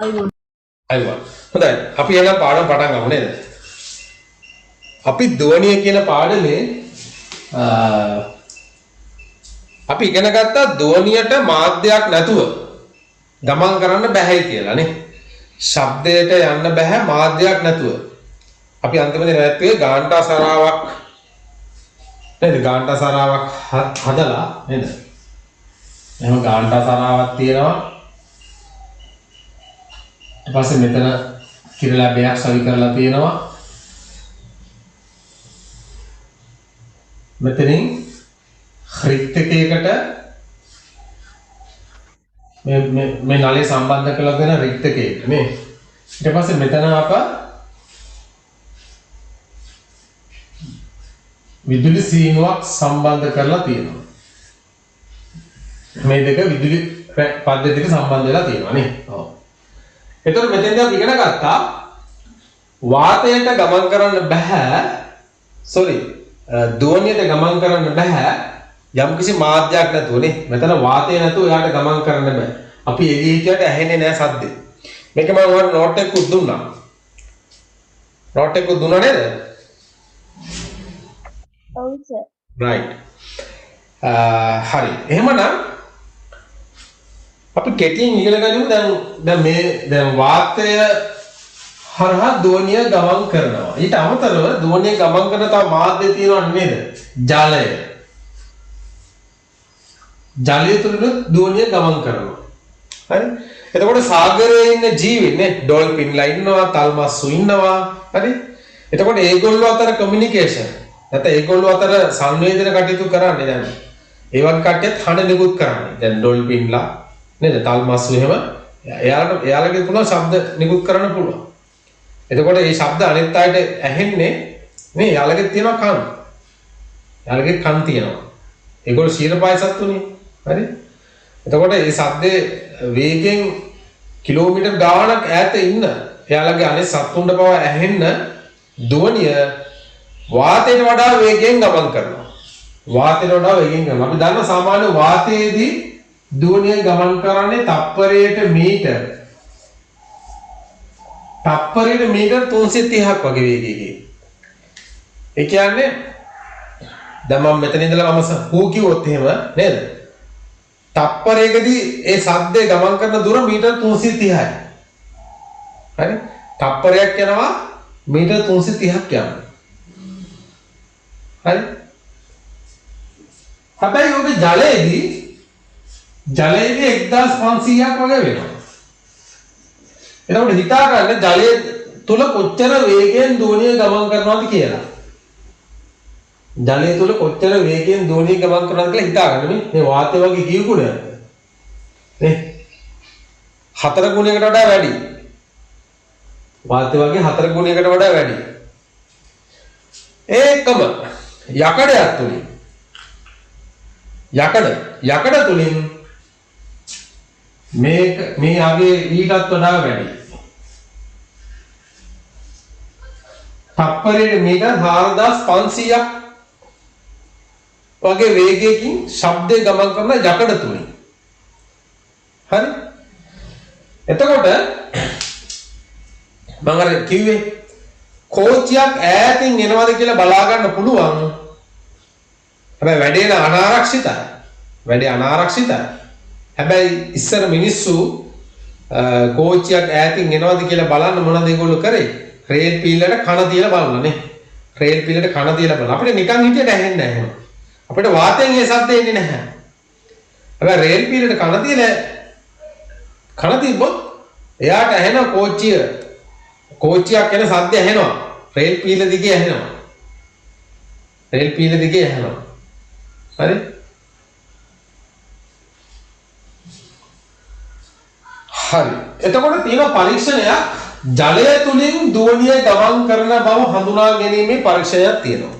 අයිබෝන්. අයිවා. හොඳයි. අපි එහෙනම් පාඩම පටන් ගමු නේද? අපි ධ්වනිය කියන පාඩමේ අපි ඉගෙන ගත්තා ධ්වනියට මාධ්‍යයක් නැතුව ගමන් කරන්න බැහැයි කියලා නේ. ශබ්දයට යන්න බෑ මාධ්‍යයක් නැතුව. අපි අන්තිමේදී නැවැත්තුවේ ගාන්ටා සරාවක් නේද? ගාන්ටා සරාවක් හදලා නේද? එහෙනම් ගාන්ටා සරාවක් තියෙනවා. ඊට පස්සේ මෙතන කිරලැබයක් සවි කරලා තියෙනවා. මෙතනින් රික්තකයකට මේ නලය සම්බන්ධ කරලා දෙන රික්තකයකට නේ. ඊට පස්සේ මෙතන අප විදුලි සීනුවක් සම්බන්ධ කරලා තියෙනවා. මේ දෙක විදුලි පද්ධතියට සම්බන්ධ වෙලා තියෙනවා නේ. ඔව්. එතකොට මෙතෙන්දී අපි ඉගෙන ගත්තා වාතයට ගමන් කරන්න බෑ. ධ්වනියට ගමන් කරන්න බෑ යම්කිසි මාධ්‍යයක් නැතුව නේ. මෙතන වාතය නැතුව එයාට ගමන් කරන්න බෑ. අපි එළිය හිටියට ඇහෙන්නේ නෑ සද්දේ. මේක මම ඔයාලට නෝට් එකක් දුන්නා. නෝට් එකක් දුන්නා නේද? ඔව් සර්. right. හරි. එහෙමනම් අපි කෙටියෙන් ඉගෙන ගනිමු දැන් වාතය හරහා ධ්වනිය ගමන් කරනවා. ඊට අමතරව ධ්වනිය ගමන් කරන තව මාධ්‍ය තියෙනව නේද? ජලය. ජලය තුල ධ්වනිය ගමන් කරනවා. හරි? එතකොට සාගරයේ ඉන්න ජීවින්නේ ඩොල්ෆින්ලා ඉන්නවා, තල්මස්සු ඉන්නවා. හරි? එතකොට ඒගොල්ලෝ අතර කමියුනිකේෂන් නැත්නම් ඒගොල්ලෝ අතර සංවේදන කටයුතු කරන්නේ දැන්. ඒ වගේ කට්ටියත් හඬ නිකුත් කරන්නේ. දැන් ඩොල්ෆින්ලා නේද? තල්මස්සු එහෙම එයාලගේ පුළුවන් ශබ්ද නිකුත් කරන්න පුළුවන්. එතකොට මේ ශබ්ද අනිත් අයට ඇහෙන්නේ මේ යාළගේ තියෙන කන්. යාළගේ කන් තියෙනවා. ඒගොල්ලෝ ශීරපාය සත්තුනේ. හරි? එතකොට මේ ශබ්දේ වේගෙන් කිලෝමීටර් ගාණක් ඈත ඉන්න යාළගේ අනිත් සත්තුන්ට පව ඇහෙන්න ධ්වනිය වාතයට වඩා වේගයෙන් ගමන් කරනවා. වාතයට වඩා වේගයෙන් ගමන්. අපි දන්නවා සාමාන්‍ය වාතයේදී ධ්වනිය ගමන් කරන්නේ තප්පරයට මීටර් 330ක් වගේ වේගයකින්. ඒ කියන්නේ දැන් මම මෙතන ඉඳලා මම හූ කිව්වොත් එහෙම නේද? තප්පරයකදී ඒ ශබ්දේ ගමන් කරන දුර මීටර් 330යි. හරි? තප්පරයක් යනවා මීටර් 330ක් යනවා. හරි? හැබැයි ඔබ ජලයේදී 1500ක් වගේ වෙනවා. එතකොට හිතා ගන්න ජලය තුල කොච්චර වේගයෙන් ධ්වනිය ගමන් කරනවද කියලා. ජලය තුල කොච්චර වේගයෙන් ධ්වනිය ගමන් කරනවද කියලා හිතා ගන්න මේ වාතය වගේ කීය ගුණයක්. නේ? 4 ගුණයකට වඩා වැඩි. වාතය වගේ 4 ගුණයකට වඩා වැඩි. ඒකම යකඩයක් තුලින් යකඩ තුලින් මේ ආගේ ඊටත් වඩා වැඩි. තප්පරයට මීටර් 4500ක් වගේ වේගයකින් ශබ්දය ගමන් කරන යකඩ තුලින්. හරි? එතකොට මම අර කිව්වේ කෝච්චියක් ඈතින් එනවද කියලා බලා ගන්න පුළුවන්. හැබැයි වැඩේ අනාරක්ෂිතයි. හැබැයි ඉස්සර මිනිස්සු කෝච්චියක් ඈතින් එනවද කියලා බලන්න මොනවද ඒගොල්ලෝ කරේ? රේල් පීලට කන තියලා බලනවා නේ. රේල් පීලට කන තියලා බලනවා. අපිට නිකන් හිටියට ඇහෙන්නේ නැහැ එහෙම. අපිට වාතයෙන් ඒ ශබ්ද එන්නේ නැහැ. හැබැයි රේල් පීලට කන තිබ්බොත් එයාට ඇහෙන කෝච්චියක් එන ශබ්ද ඇහෙනවා. රේල් පීල දිගේ ඇහෙනවා. හරි? හරි. එතකොට තියෙන පරීක්ෂණයක් ජලය තුලින් ධ්වනිය ගමන් කරන බව හඳුනා ගැනීමේ පරීක්ෂණයක් තියෙනවා.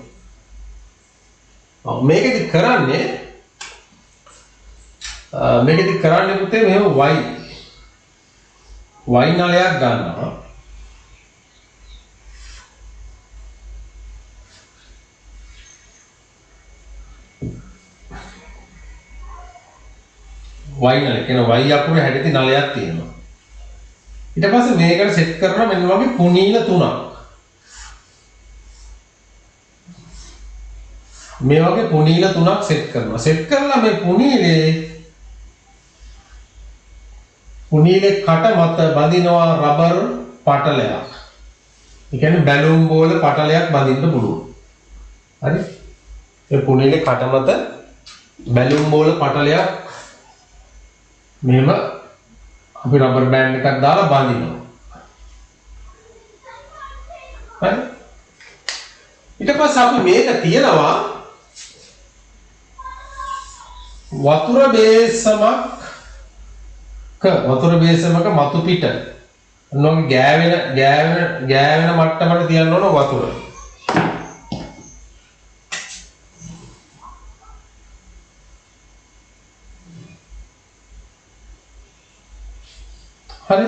මේකෙදි කරන්නේ පුතේ මෙහෙම වයි නලයක් ගන්නවා. y නල කියන y අකුර හැඩති නලයක් තියෙනවා. ඊට පස්සේ මේකට සෙට් කරනවා මෙන්න වගේ පුනීල තුනක්. මේ වගේ පුනීල තුනක් සෙට් කරනවා. සෙට් කරලා මේ පුනීලේ කට මත බඳිනවා රබර් පටලයක්. ඒ කියන්නේ බැලුම් බෝල පටලයක් බඳින්න පුළුවන්. හරි? ඒ පුනීලේ කට මත බැලුම් බෝල පටලයක් මෙහෙම අපි රබර් බෑන්ඩ් එකක් දාලා බඳිනවා. හරි? ඊට පස්සේ අපි මේක තියනවා වතුර බේසමක මතු පිට නොන් ගෑවෙන මට්ටමට තියන්න ඕන වතුර. හරි?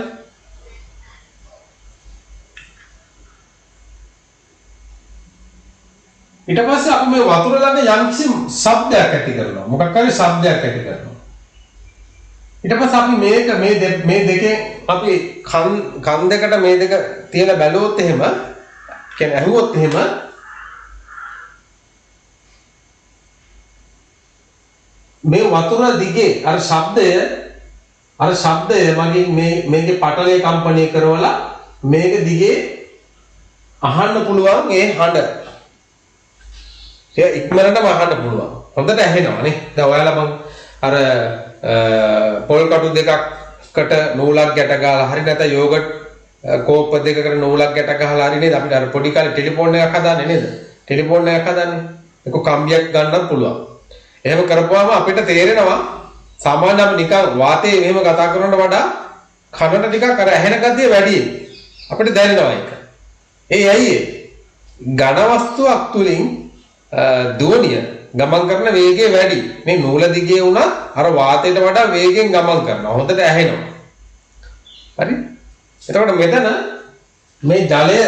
ඊට පස්සේ අපි මේ වතුර ළඟ යම්කිසි ශබ්දයක් ඇති කරනවා. මොකක් හරි ශබ්දයක් ඇති කරනවා. ඊට පස්සේ අපි මේ දෙකෙන් අපි කන් දෙකට මේ දෙක තියලා බැලුවොත් එහෙම කියන්නේ අහුවොත් එහෙම මේ වතුර දිගේ අර ශබ්දය මගින් මේකේ පටලයේ කම්පණය කරවලා මේක දිගේ අහන්න පුළුවන් ඒ හඬ. ඒ ඉක්මනටම අහන්න පුළුවන්. හොඳට ඇහෙනවා නේ. දැන් ඔයාලා මම අර පොල් කටු දෙකකට නූලක් ගැට ගහලා හරි නැත්නම් යෝගට් කෝප්ප දෙකකට නූලක් ගැට ගහලා හරි නේද අපිට අර පොඩි කාලේ ටෙලිෆෝන් එකක් හදාන්නේ නේද? ටෙලිෆෝන් එකක් හදාන්නේ. ඒක කම්බියක් ගන්නත් පුළුවන්. එහෙම කරපුවාම අපිට තේරෙනවා සාමාන්‍ය අපි නිකන් වාතයේ මෙහෙම කතා කරනවට වඩා කනට ටිකක් අර ඇහෙන ගතිය වැඩි. අපිට දැනෙනවා ඒක. ඒ ඇයි ඒ? ඝන වස්තුවක් තුලින් ධ්වනිය ගමන් කරන වේගය වැඩි. මේ නූල දිගේ වුණත් අර වාතයට වඩා වේගෙන් ගමන් කරනවා. හොඳට ඇහෙනවා. හරි? එතකොට මෙතන මේ ජලය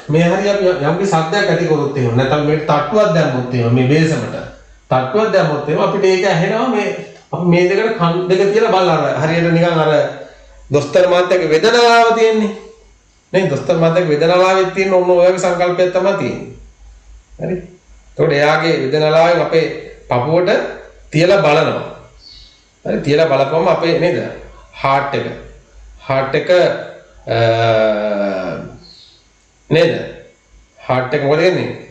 මේ හරිය යම්කි සද්දයක් ඇති කරොත් එහෙම නැත්නම් මේ තට්ටුවක් දැම්මොත් එහෙම මේ බේසමට තට්ටුවක් දැම්මොත් එහෙම අපිට ඒක ඇහෙනවා මේ අපි මේ දෙකට කන් දෙක තියලා බලලා හරියට නිකන් අර දොස්තර මාත්‍යාගේ වේදනාව තියෙන්නේ. නේ දොස්තර මාත්‍යාගේ වේදනාවෙත් තියෙන ඕන ඔයගේ සංකල්පයක් තමයි තියෙන්නේ. හරි? එතකොට එයාගේ වේදනාවෙන් අපේ පපුවට තියලා බලනවා. හරි තියලා බලපුවම අපේ නේද? හાર્ට් එක නේද? හાર્ට් එක මොකද කියන්නේ?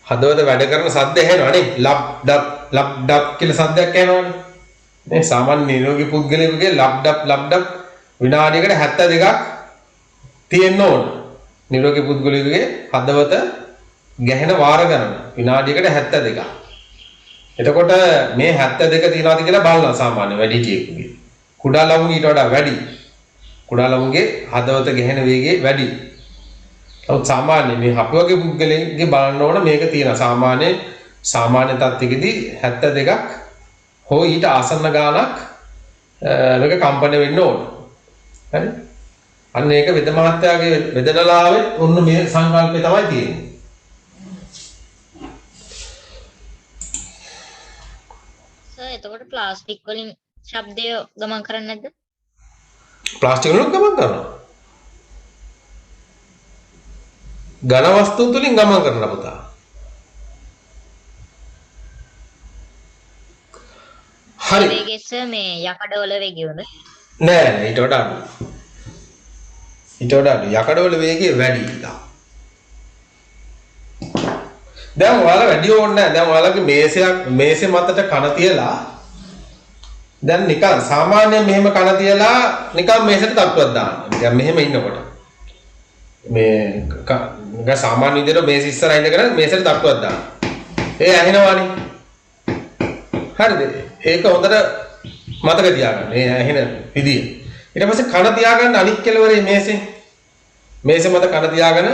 හදවත වැඩ කරන සද්ද ඇහෙනවා නේ. ලබ් ඩබ් කියලා සද්දයක් ඇහෙනවනේ. මේ සාමාන්‍ය නිරෝගී පුද්ගලයෙකුගේ ලබ් ඩබ් විනාඩියකට 72ක් තියෙන්න ඕන. නිරෝගී පුද්ගලයෙකුගේ හදවත ගැහෙන වාර ගණන විනාඩියකට 72ක්. එතකොට මේ 72 තියනවාද කියලා බලනවා සාමාන්‍ය වැඩිහිටියෙකුගේ. කුඩා ළමුන්ගේ ඊට වඩා වැඩි. කුඩා ළමුන්ගේ හදවත ගැහෙන වේගය වැඩි. නමුත් සාමාන්‍ය මේ අපි වගේ පුද්ගලයෙක්ගේ බලන්න ඕන මේක තියෙනවා. සාමාන්‍ය තත්ත්වෙකදී 72ක් හෝ ඊට ආසන්න ගාණක් මේක කම්පණය වෙන්න ඕන. හරි? අන්න ඒක වෙද මහත්තයාගේ වේදනාවේ ඔන්න මේ සංකල්පය තමයි තියෙන්නේ. එතකොට ප්ලාස්ටික් වලින් ශබ්දය ගමන් කරන්නේ නැද්ද? ප්ලාස්ටික් වලින් ගමන් කරනවා. ඝන වස්තුන් තුලින් ගමන් කරනවා පුතා. හරි. වේගෙස මේ යකඩවල වේගයද? නෑ ඊට වඩා අඩුයි. යකඩවල වේගය වැඩි ඉතින්. දැන් ඔයාලා වැඩි ඕනේ නැහැ. දැන් ඔයාලගේ මේසේ මතට කන තියලා දැන් නිකන් සාමාන්‍යයෙන් මෙහෙම කන තියලා නිකන් මේසෙට තට්ටුවක් දාන්න. නිකන් මෙහෙම ඉන්නකොට. මේ සාමාන්‍ය විදිහට මේස ඉස්සරහින් ඉඳගෙන මේසෙට තට්ටුවක් දාන්න. ඒ ඇහෙනවානේ. හරිද? ඒක හොඳට මතක තියාගන්න. ඒ ඇහෙන විදිය. ඊට පස්සේ කන තියාගන්න අනිත් කෙළවරේ මේසේ මත කන තියාගෙන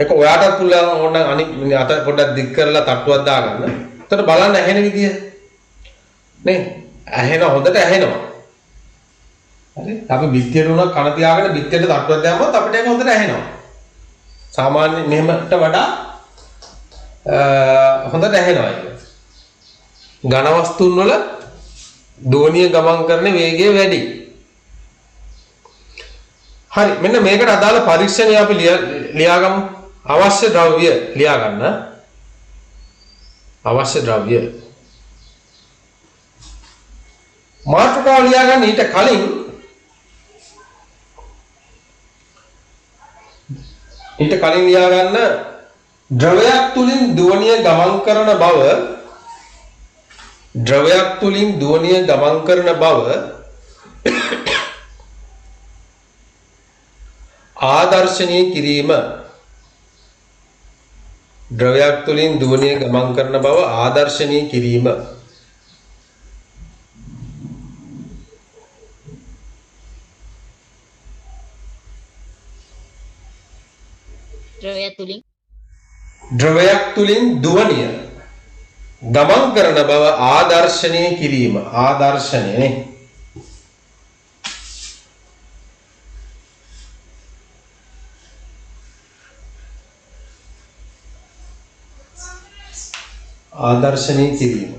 ඒක ඔයාටත් පුළුවන් ඕන අනිත් අත පොඩ්ඩක් දික් කරලා තට්ටුවක් දාගන්න. එතකොට බලන්න ඇහෙන විදිය. නේ? හොඳට ඇහෙනවා. හරි? අපි බිත්තියට උනක් කන තියාගෙන බිත්තියට තට්ටුවක් දැම්මොත් අපිට ඒක හොඳට ඇහෙනවා. සාමාන්‍ය මෙහෙමට වඩා හොඳට ඇහෙනවා ඒක. ඝන වස්තුන් වල දෝනිය ගමන් කරන වේගය වැඩි. හරි මෙන්න මේකට අදාළ පරීක්ෂණය අපි ලියාගමු. අවශ්‍ය ද්‍රව්‍ය ලියා ගන්න. අවශ්‍ය ද්‍රව්‍ය මාතෘකාව ලියා ගන්න ඊට කලින් ලියා ගන්න ද්‍රවයක් තුලින් දෝනිය ගමන් කරන බව ආදර්ශනීය කිරීම ද්‍රවයක් තුලින් දෝනිය ගමන් කරන බව ආදර්ශනීය කිරීම ද්‍රවයක් තුලින් දෝනිය ගමන් කරන බව ආදර්ශනීය කිරීම ආදර්ශනීය ආදර්ශනීය කිරීම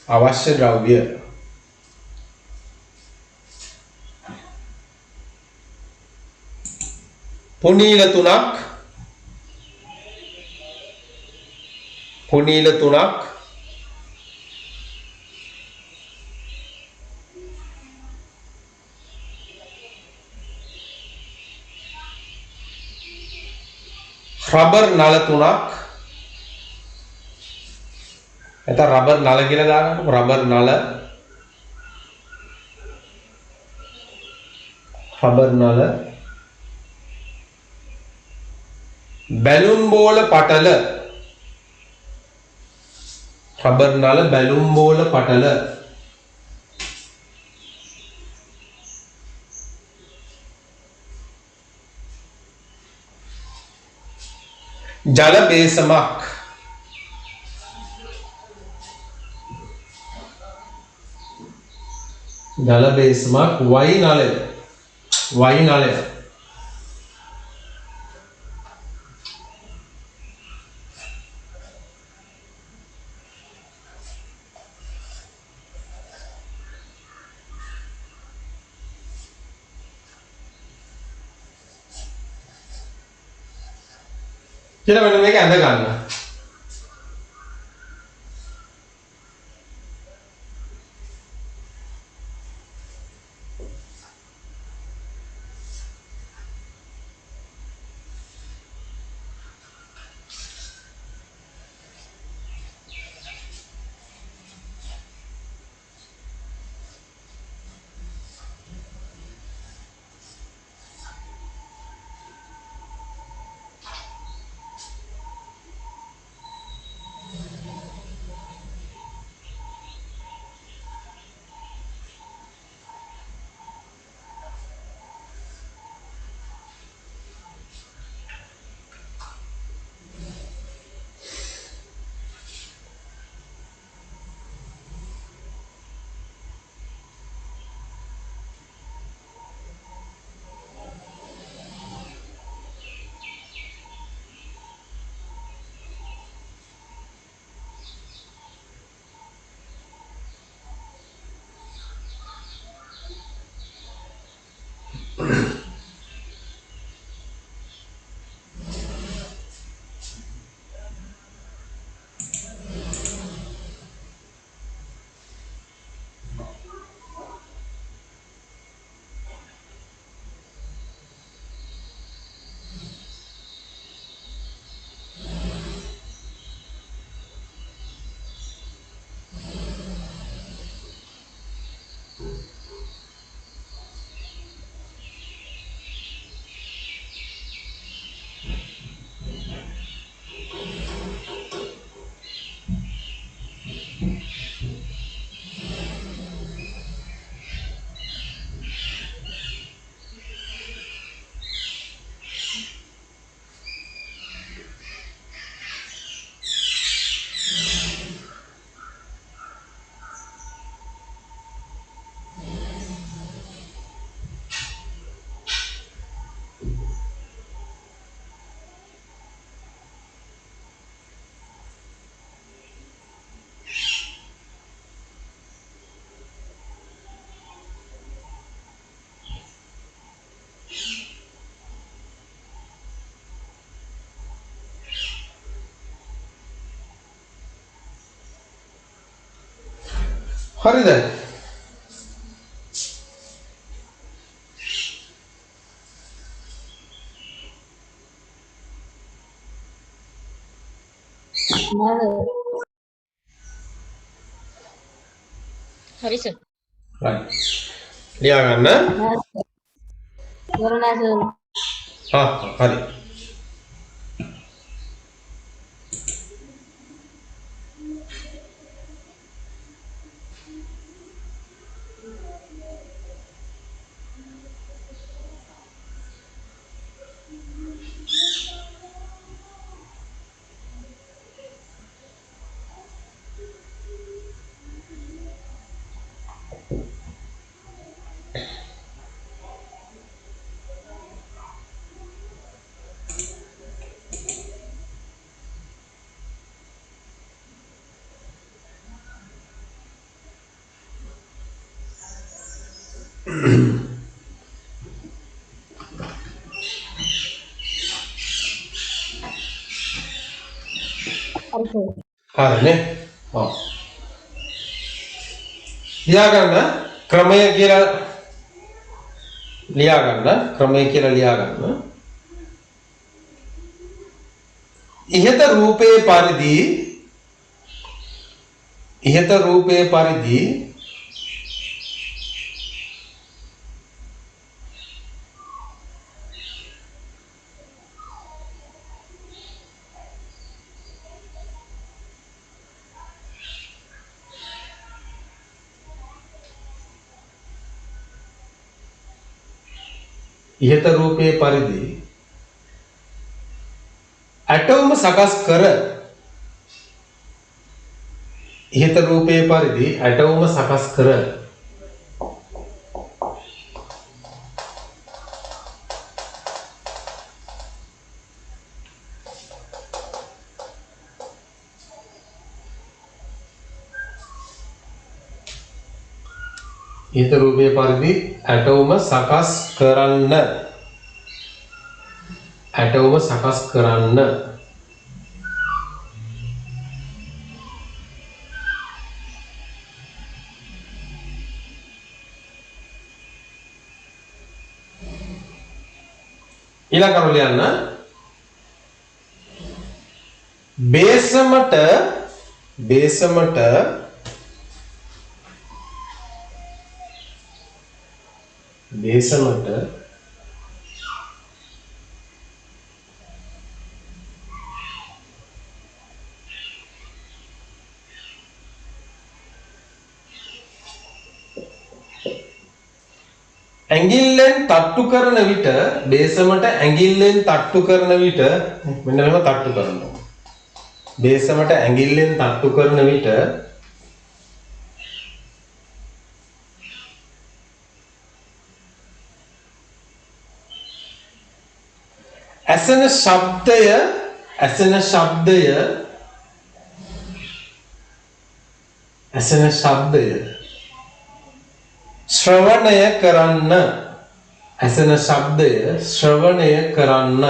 අවශ්‍ය ද්‍රව්‍ය පුනීල තුනක් රබර් නල තුනක් එතන රබර් නල කියලා දාගන්න රබර් නල බැලුම් බෝල පටල රබර් නල බැලුම් බෝල පටල ජල බේසමක් වයි නලය කියලා මෙන්න මේක ඇඳ ගන්න. හරිද? නෑ හරි සර්. right ලියා ගන්න. සර් නෑ සර් හරි. හරි සර් හරිනේ. ඔව්. ලියා ගන්න ක්‍රමය කියලා ලියා ගන්න. ඉහත රූපේ පරිදි ඇටෝම සකස් කර ඇටෝම සකස් කරන්න ඊළඟ කරුණ ලියන්න. බේසමට ඇඟිල්ලෙන් තට්ටු කරන විට මෙන්න මෙහෙම තට්ටු කරනවා. බේසමට ඇඟිල්ලෙන් තට්ටු කරන විට ඇසෙන ශබ්දය ශ්‍රවණය කරන්න.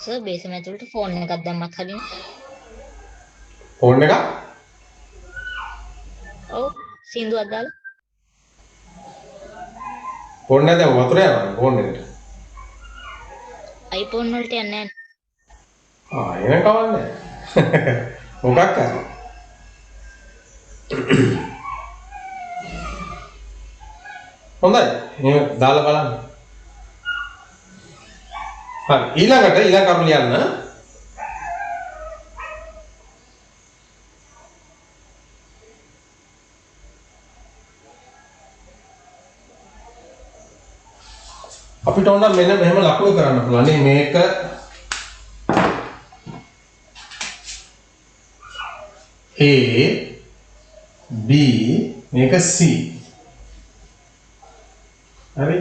සර් බේසම ඇතුළට ෆෝන් එකක් දැම්මත් හරිනේ. ෆෝන් එක ඔව් සින්දුවක් දාලා. ෆෝන් එක දැන් වතුර යනවා ෆෝන් එකට. iPhone වලට යන්නේ නැහැ. එහෙනම් කවන්නේ. මොකක් කරන්නේ? හොඳයි. එහෙනම් දාලා බලන්න. හරි ඊළඟට ඊළඟ කරුණ ලියන්න. අපිට ඕන මෙන්න මෙහෙම ලකුණු කරන්න පුළුවන්. මේක A B මේක C. හරි.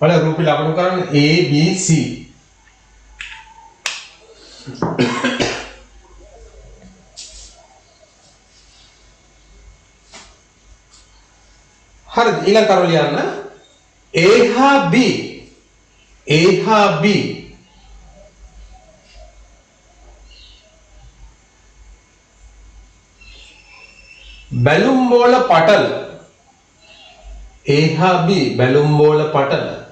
බලන්න රූපේ ලකුණු කරන්න A B C. හරිද? ඊළඟ කරුණ ලියන්න. A හා B බැලුම් බෝල පටල A හා B බැලුම් බෝල පටල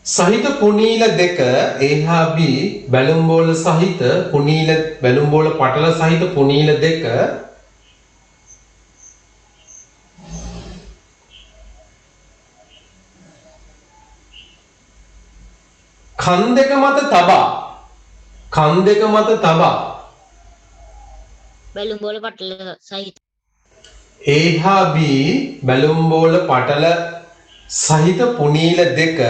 සහිත පුනීල දෙක A හා B බැලුම් බෝල සහිත පුනීල බැලුම් බෝල පටල සහිත පුනීල දෙක කන් දෙක මත තබා බැලුම් බෝල පටල සහිත A හා B බැලුම් බෝල පටල සහිත පුනීල දෙක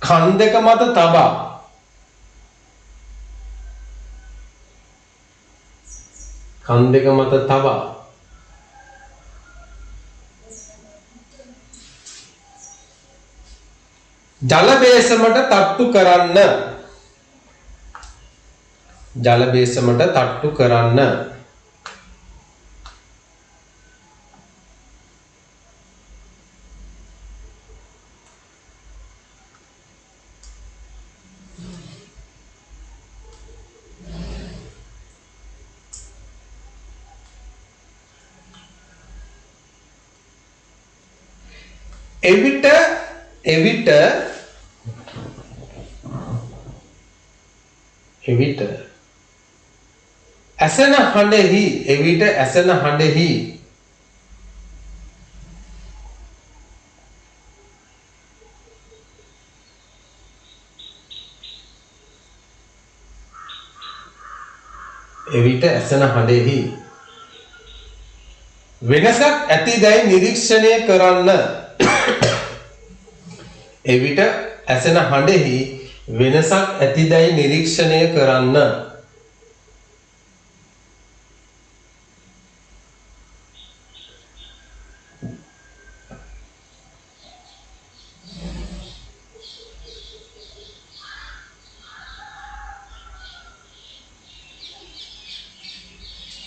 කන් දෙක මත තබා ජල බේසමට තට්ටු කරන්න එවිට ඇසෙන හඬෙහි වෙනසක් ඇතිදැයි නිරීක්ෂණය කරන්න එවිට ඇසෙන හඬෙහි වෙනසක් ඇතිදැයි නිරීක්ෂණය කරන්න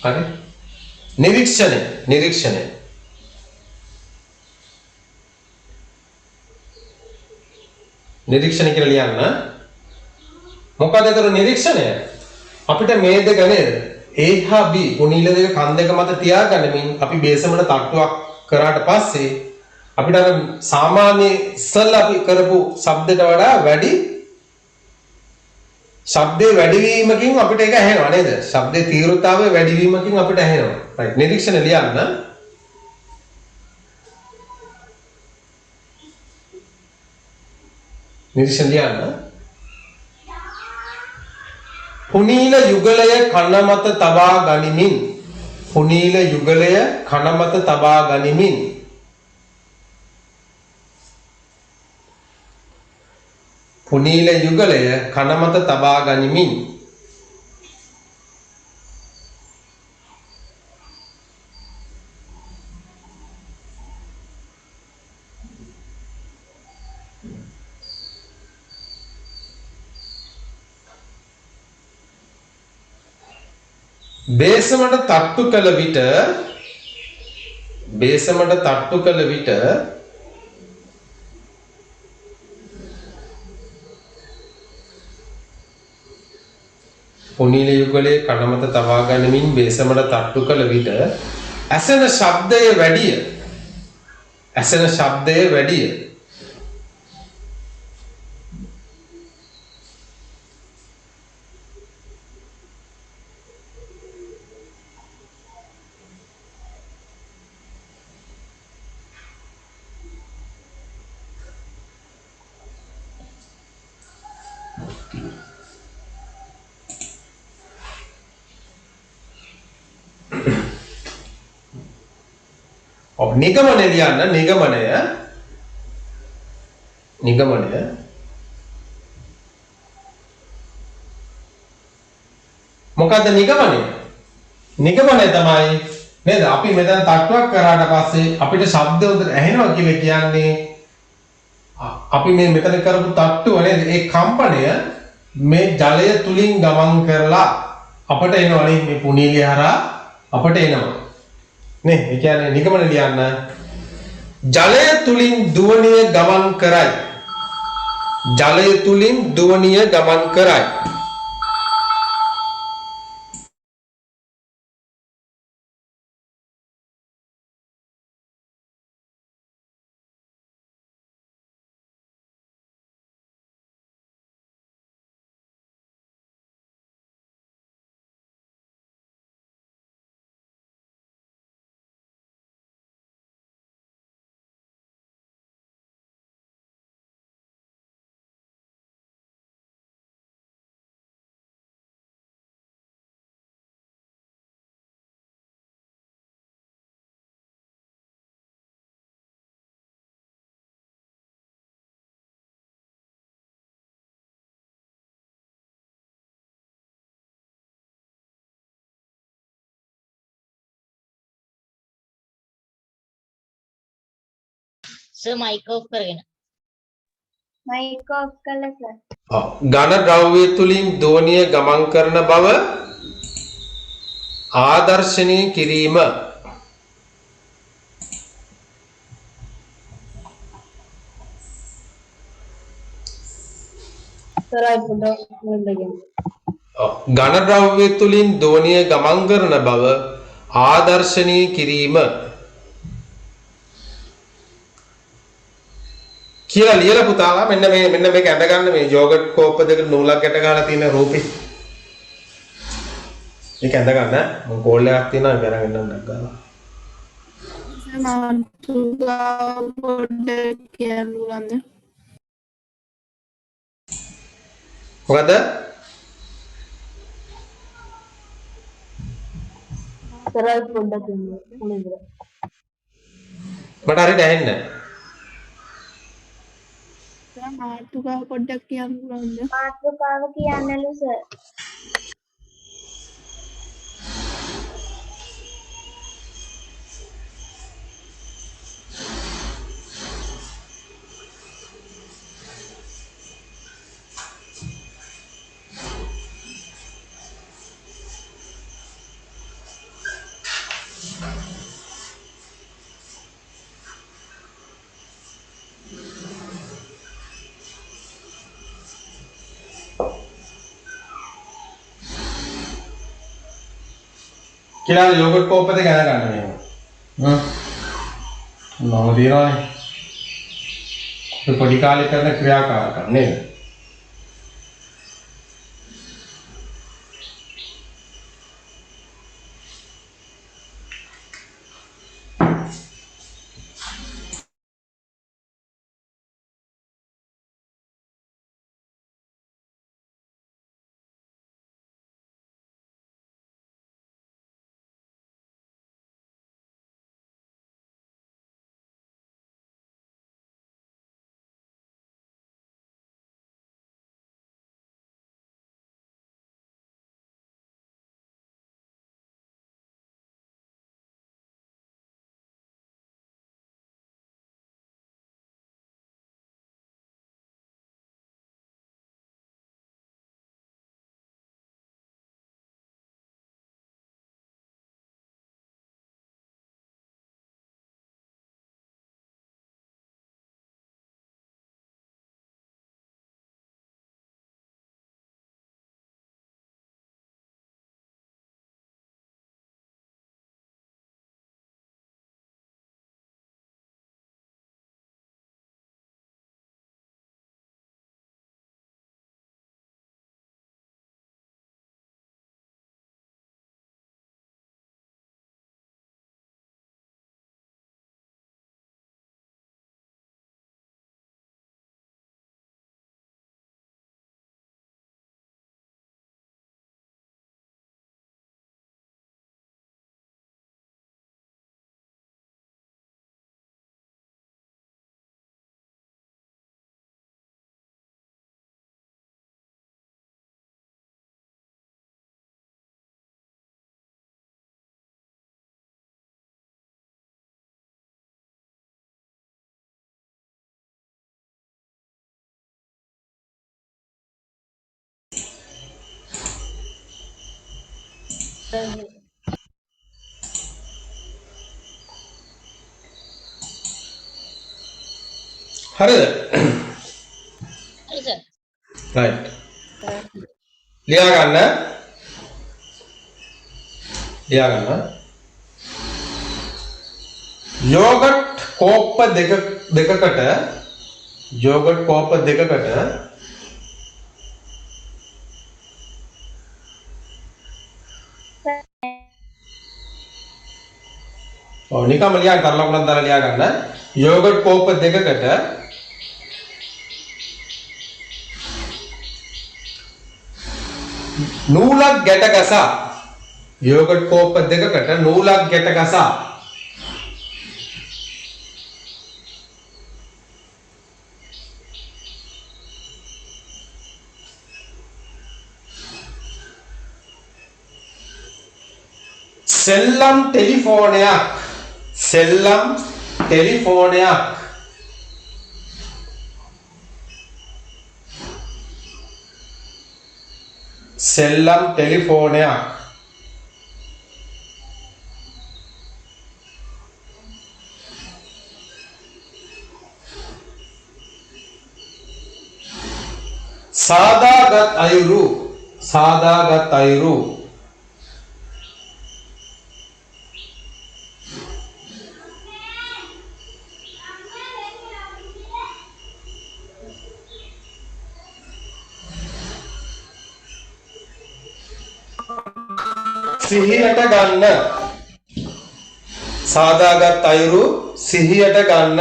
හරි නිරීක්ෂණය කියලා ලියන්න. මොකද ඒතර නිරීක්ෂණය අපිට මේ දෙක නේද A හා B පුනීල දෙක කන් දෙක මත තියාගන්නමින් අපි බේසමට තට්ටුවක් කරාට පස්සේ අපිට අර සාමාන්‍ය ඉස්සල්ලා අපි කරපු ශබ්දයට වඩා වැඩි ශබ්දේ වැඩිවීමකින් අපිට ඒක ඇහෙනවා නේද? ශබ්දේ තීව්‍රතාවය වැඩිවීමකින් අපිට ඇහෙනවා. right නිරීක්ෂණ ලියන්න. පුනීල යුගලය කන මත තබා ගනිමින් බේසමට තට්ටු කළ විට පුනීල යුගලයේ කන මත තබා ගනිමින් බේසමට තට්ටු කළ විට ඇසෙන ශබ්දයේ වැඩිය නිගමනය ලියන්න. නිගමනය මොකද්ද නිගමනය? නිගමනය තමයි නේද? අපි මෙතන තට්ටුවක් කරාට පස්සේ අපිට ශබ්ද උදේ ඇහෙනවා කියලා කියන්නේ අපි මේ මෙතන කරපු තට්ටුව නේද? ඒ කම්පනය මේ ජලය තුලින් ගමන් කරලා අපට එනවනේ මේ පුනීලිය හරහා අපට එනවා. නේ? ඒ කියන්නේ නිගමන ලියන්න ජලය තුලින් දුවනිය ගමන් කරයි. ජලය තුලින් දුවනිය ගමන් කරයි. සර් මයික් ඔෆ් කරගෙන. මයික් ඔෆ් කළා සර්. ඝන ද්‍රව්‍ය තුලින් දෝණිය ගමන් කරන බව ආදර්ශනීය කිරීම. සරයි පොඩ්ඩක් මුලින්ම ඝන ද්‍රව්‍ය තුලින් දෝණිය ගමන් කරන බව ආදර්ශනීය කිරීම කියලා ලියලා පුතාලා මෙන්න මේක ඇඳ ගන්න මේ යෝගට් කෝප්ප දෙක නූලක් ගැට ගහලා තියෙන රූපේ. මේක ඇඳ ගන්න මම කෝල් එකක් තියෙනවා කරගෙන ඉන්නම් ගාලා. මාතුගාව පොඩ්ඩක් කියන්න පුළුවන්ද? මොකද? සරයි පොඩ්ඩක් මුලින්ම මට හරියට ඇහෙන්නේ නැහැ. මාතුගාව පොඩ්ඩක් කියන්න පුළුවන්ද? මාතෘකාව කියන්නලු සර්. කියලා යෝගට් කෝප්ප දෙක ඇඳ ගන්න මේක. නම දිනවනේ. පොඩි කාලේ කරන ක්‍රියාකාරකම් නේද? හරිද? හරි සර්. right. ලියා ගන්න. ලියා ගන්න. යෝගට් කෝප්ප දෙකකට යෝගට් කෝප්ප දෙකකට නිකම්ම ලියා ගන්න ලකුණක් දාලා ලියා ගන්න. යෝගට් කෝප්ප දෙකකට නූලක් ගැට ගසා යෝගට් කෝප්ප දෙකකට නූලක් ගැට ගසා සෙල්ලම් ටෙලිෆෝනයක් සෙල්ලම් ටෙලිෆෝනයක් සෙල්ලම් ටෙලිෆෝනයක් සාදාගත් අයුරු සිහියට ගන්න සාදාගත් අයුරු සිහියට ගන්න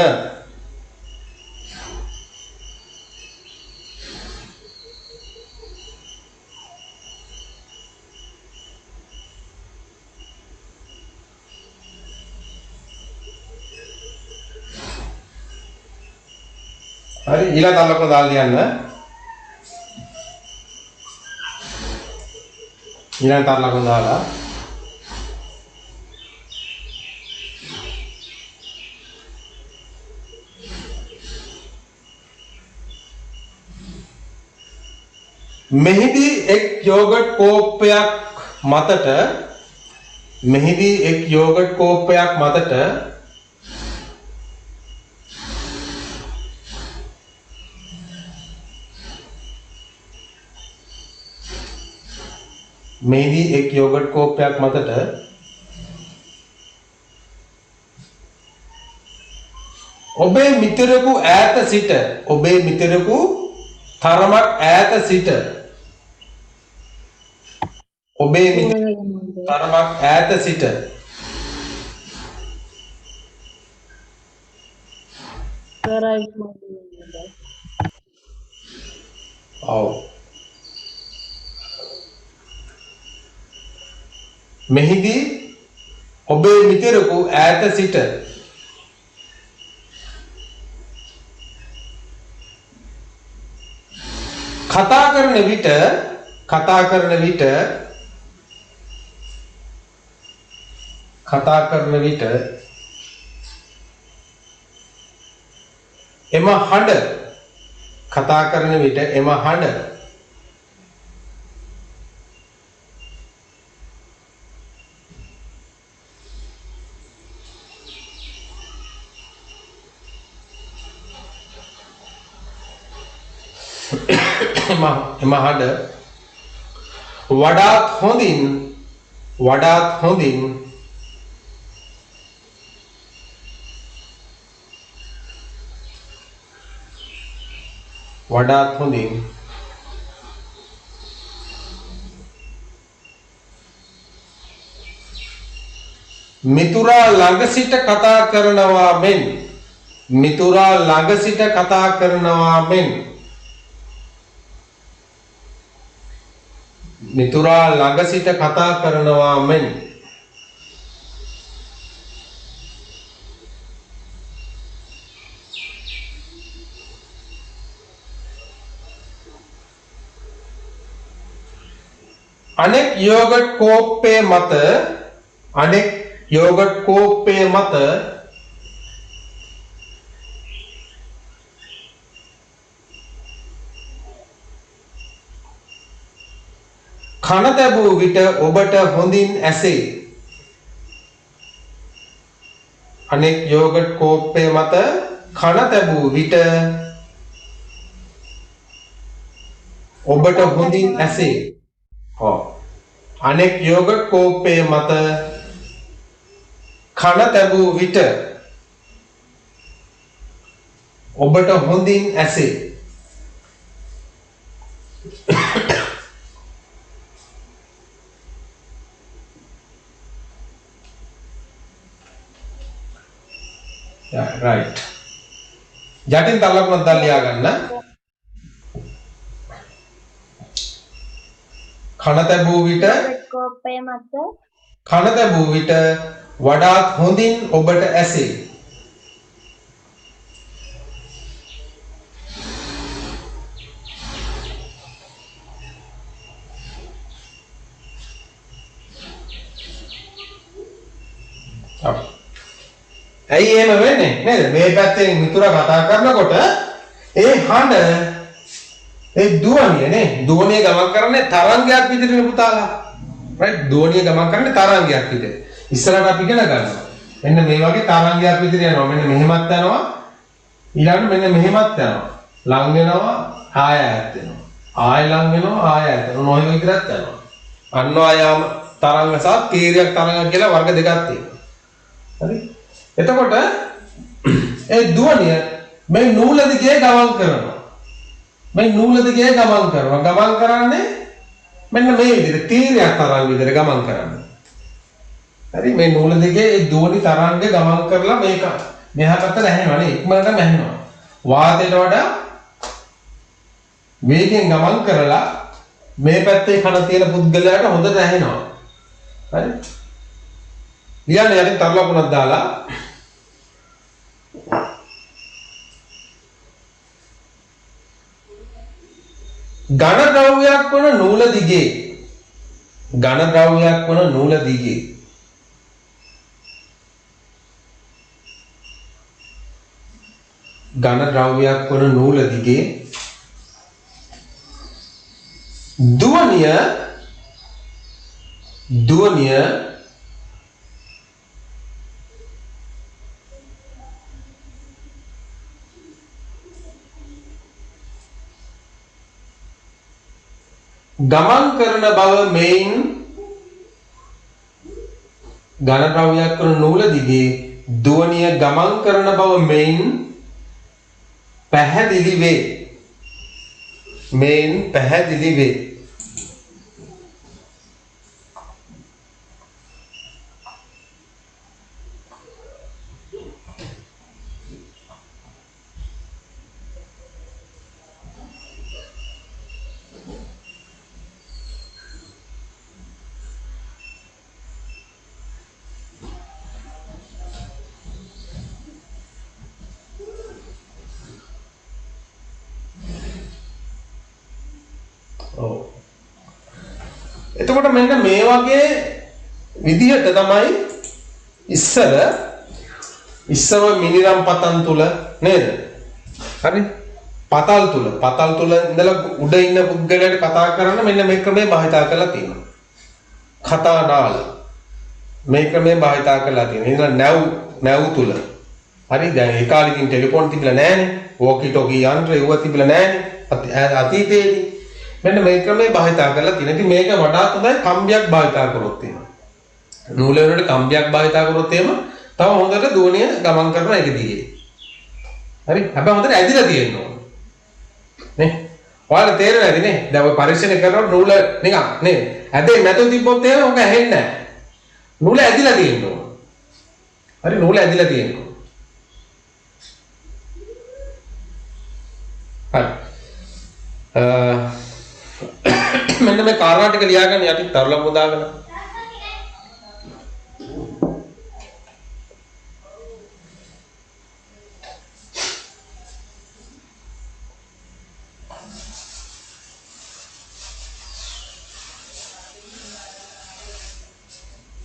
හරි ඊළඟ අල්ලපන දාලා ලියන්න ඊළඟ අල්ලපන දාලා මෙහිදී එක් යෝගට් කෝප්පයක් මතට ඔබේ මිතුරෙකු ඈත සිට තරමක් ඈත සිට ඔව් මෙහිදී ඔබේ මිතුරෙකු ඈත සිට කතා කරන විට එම හඬ වඩාත් හොඳින් මිතුරා ළඟ සිට කතා කරනවා මෙන් අනෙක් යෝගට් කෝප්පේ මත කන තැබූ විට ඔබට හොඳින් ඇසේ. අනෙක් යෝගට් කෝප්පය මත කන තැබූ විට ඔබට හොඳින් ඇසේ. ඔව්. අනෙක් යෝගට් කෝප්පය මත කන තැබූ විට ඔබට හොඳින් ඇසේ. Yeah, right. යටින් තලකුණක් දැන් ලියා ගන්න. කන තැබූ විට කෝපය මත කන තැබූ විට වඩාත් හොඳින් ඔබට ඇසේ. ඇයි එහෙම වෙන්නේ නේද? මේ පැත්තෙන් මිතුරා කතා කරනකොට ඒ හඬ ඒ දුවනිය නේ දුවනිය ගමන් කරන්නේ තරංගයක් විදිහට පුතාලා. right දුවනිය ගමන් කරන්නේ තරංගයක් විදිහට. ඉස්සරහට අපි ඉගෙන ගන්නවා. මෙන්න මේ වගේ තරංගයක් විදිහට යනවා. මෙන්න මෙහෙමත් යනවා. ඊළඟට මෙන්න මෙහෙමත් යනවා. ලං වෙනවා ආය ඈත් වෙනවා. ආය ලං වෙනවා ආය ඈත් වෙනවා. නොහිම විතරක් යනවා. අන්වායාම තරංග සහ තීරයක් තරංග කියලා වර්ග දෙකක් තියෙනවා. හරි? එතකොට ඒ දුවනිය මේ නූල දිගේ ගමන් කරනවා. මේ නූල දිගේ ගමන් කරනවා. ගමන් කරන්නේ මෙන්න මේ විදිහට තීරයක් තරංග විදිහට ගමන් කරන්නේ. හරි මේ නූල දිගේ ඒ දුවනි තරංග ගමන් කරලා මේක මෙහා පැත්තට ඇහෙනවා නේ ඉක්මනටම ඇහෙනවා. වාතයට වඩා වේගෙන් ගමන් කරලා මේ පැත්තේ කන තියෙන පුද්ගලයාට හොඳට ඇහෙනවා. හරි? ලියන්න යටින් තරලකුණක් දාලා ඝන ද්‍රව්‍යයක් වන නූල දිගේ ඝන ද්‍රව්‍යයක් වන නූල දිගේ ඝන ද්‍රව්‍යයක් වන නූල දිගේ දුවනිය ගමන් කරන බව මෙයින් ඝන ද්‍රව්‍යයක් වන නූල දිගේ දුවනිය ගමන් කරන බව මෙයින් පැහැදිලි වේ. එතකොට මෙන්න මේ වගේ විදිහට තමයි ඉස්සර මිනිරම් පතන් තුල නේද? හරි? පතල් තුල ඉඳලා උඩ ඉන්න පුද්ගලයාට කතා කරන්න මෙන්න මේ ක්‍රමය භාවිතා කරලා තියෙනවා. කතා නාල මේ ක්‍රමය භාවිතා කරලා තියෙනවා. ඉඳලා නැව් තුල. හරි? දැන් ඒ කාලෙකින් ටෙලිෆෝන් තිබිලා නැහැනේ. වෝකි ටෝකි යන්ත්‍ර ඒව තිබිලා නැහැනේ. අතීතයේදී මෙන්න මේ ක්‍රමය භාවිතා කරලා තියෙනවා. ඉතින් මේක වඩාත් හොඳයි කම්බියක් භාවිතා කරොත් එහෙම. නූල වලට කම්බියක් භාවිතා කරොත් එහෙම තව හොඳට දුවනිය ගමන් කරන එක දිගේ. හරි? හැබැයි හොඳට ඇදිලා තියෙන්න ඕන. නේ? ඔයාලා තේරෙන්නේ නැති නේ? දැන් ඔය පරීක්ෂණ කරනකොට නූල නිකන් නේ? ඇදේ නැතුව තිබ්බොත් එහෙම ඔක ඇහෙන්නේ නැහැ. නූල ඇදිලා තියෙන්න ඕන. හරි? නූල ඇදිලා තියෙන්න ඕන. හරි. මෙන්න මේ කාරණා ටික ලියාගන්න යටින් තරලම් හොදාගෙන.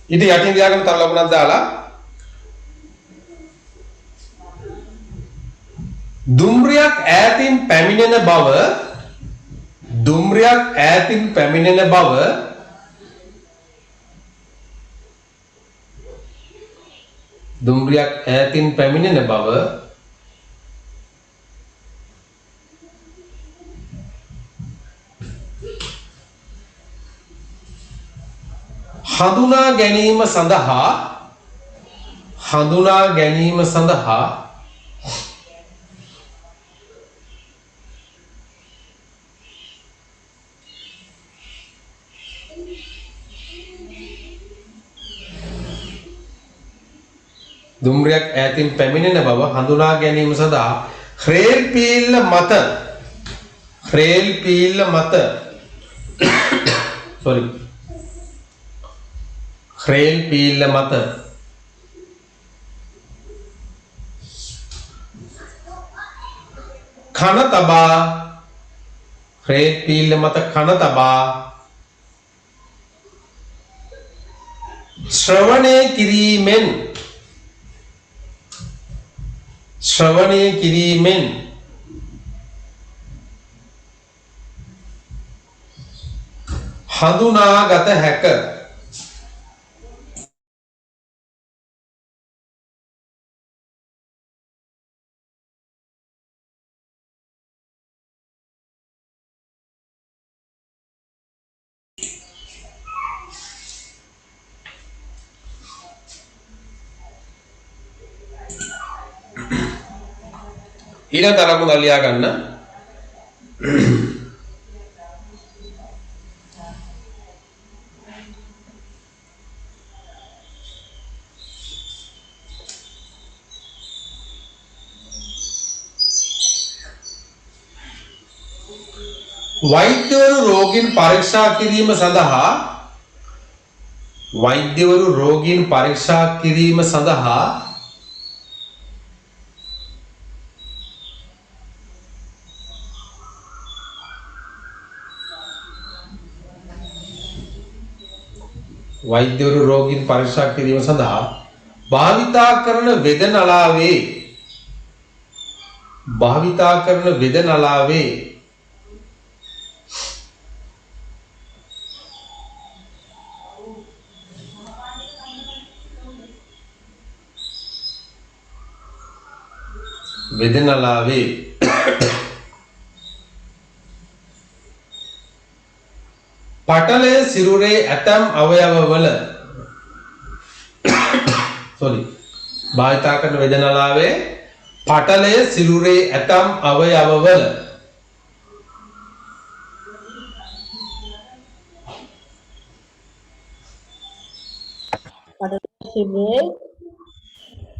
ඉතින් යටින් ලියාගෙන තරලම්ුණක් දාලා දුම්රියක් ඈතින් පැමිණෙන බව දුම්රියක් ඈතින් පැමිණෙන බව හඳුනා ගැනීම සඳහා දුම්රියක් ඈතින් පැමිණෙන බව හඳුනා ගැනීම සඳහා ක්‍රේල් පීල්ල මත කන තබා ශ්‍රවණය කිරීමෙන් හඳුනාගත හැක. ඊළඟ තරම ලියා ගන්න. වෛද්‍යවරු රෝගීන් පරීක්ෂා කිරීම සඳහා භාවිතා කරන වෙදනලාවේ පටලය සිරුරේ ඇතම් අවයවවල භාවිතා කරන වේදනාලාවේ පටලය සිරුරේ ඇතම් අවයවවල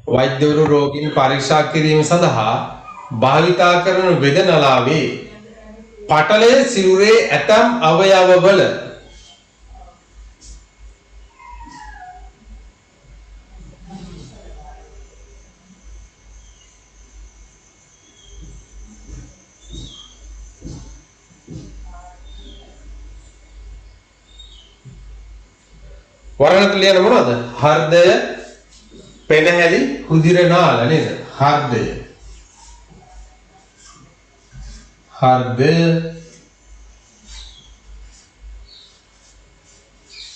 වෛද්‍යවරු රෝගීන් පරීක්ෂා කිරීම සඳහා භාවිතා කරන වේදනාලාවේ පටලය සිරුරේ ඇතම් අවයවවල වරණට ලියන මොනවද? හෘදය, පෙනහැලි, රුධිර නාල නේද? හෘදය,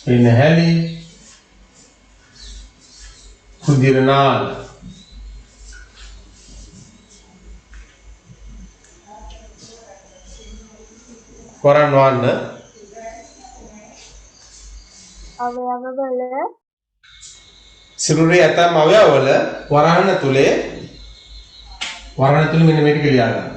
පෙනහැලි, රුධිර නාල. වරණ අවයවවල සිරුරේ ඇතම් අවයවවල වරහන තුලේ මෙන්න මේක ලියා ගන්න.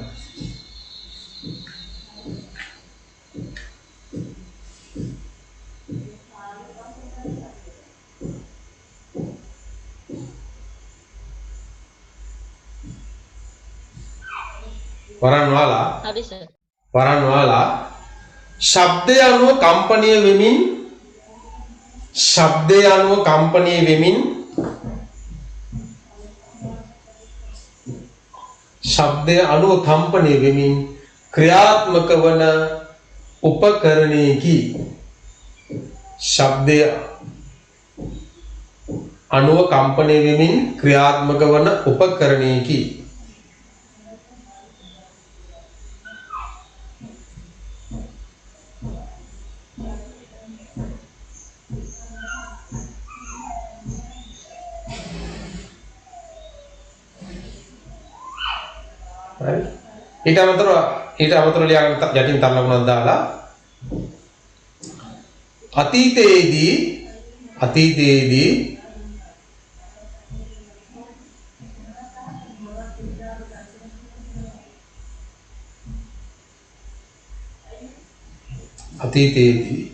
හරි සර්. වරන්වාලා ශබ්දය අනුව කම්පණය වෙමින් ක්‍රියාත්මක වන උපකරණයකි. ශබ්දය අනුව කම්පණය වෙමින් ක්‍රියාත්මක වන උපකරණයකි. හරි ඊට අමතරව ලියා ගන්න යටින් තර ලකුණක් දාලා අතීතයේදී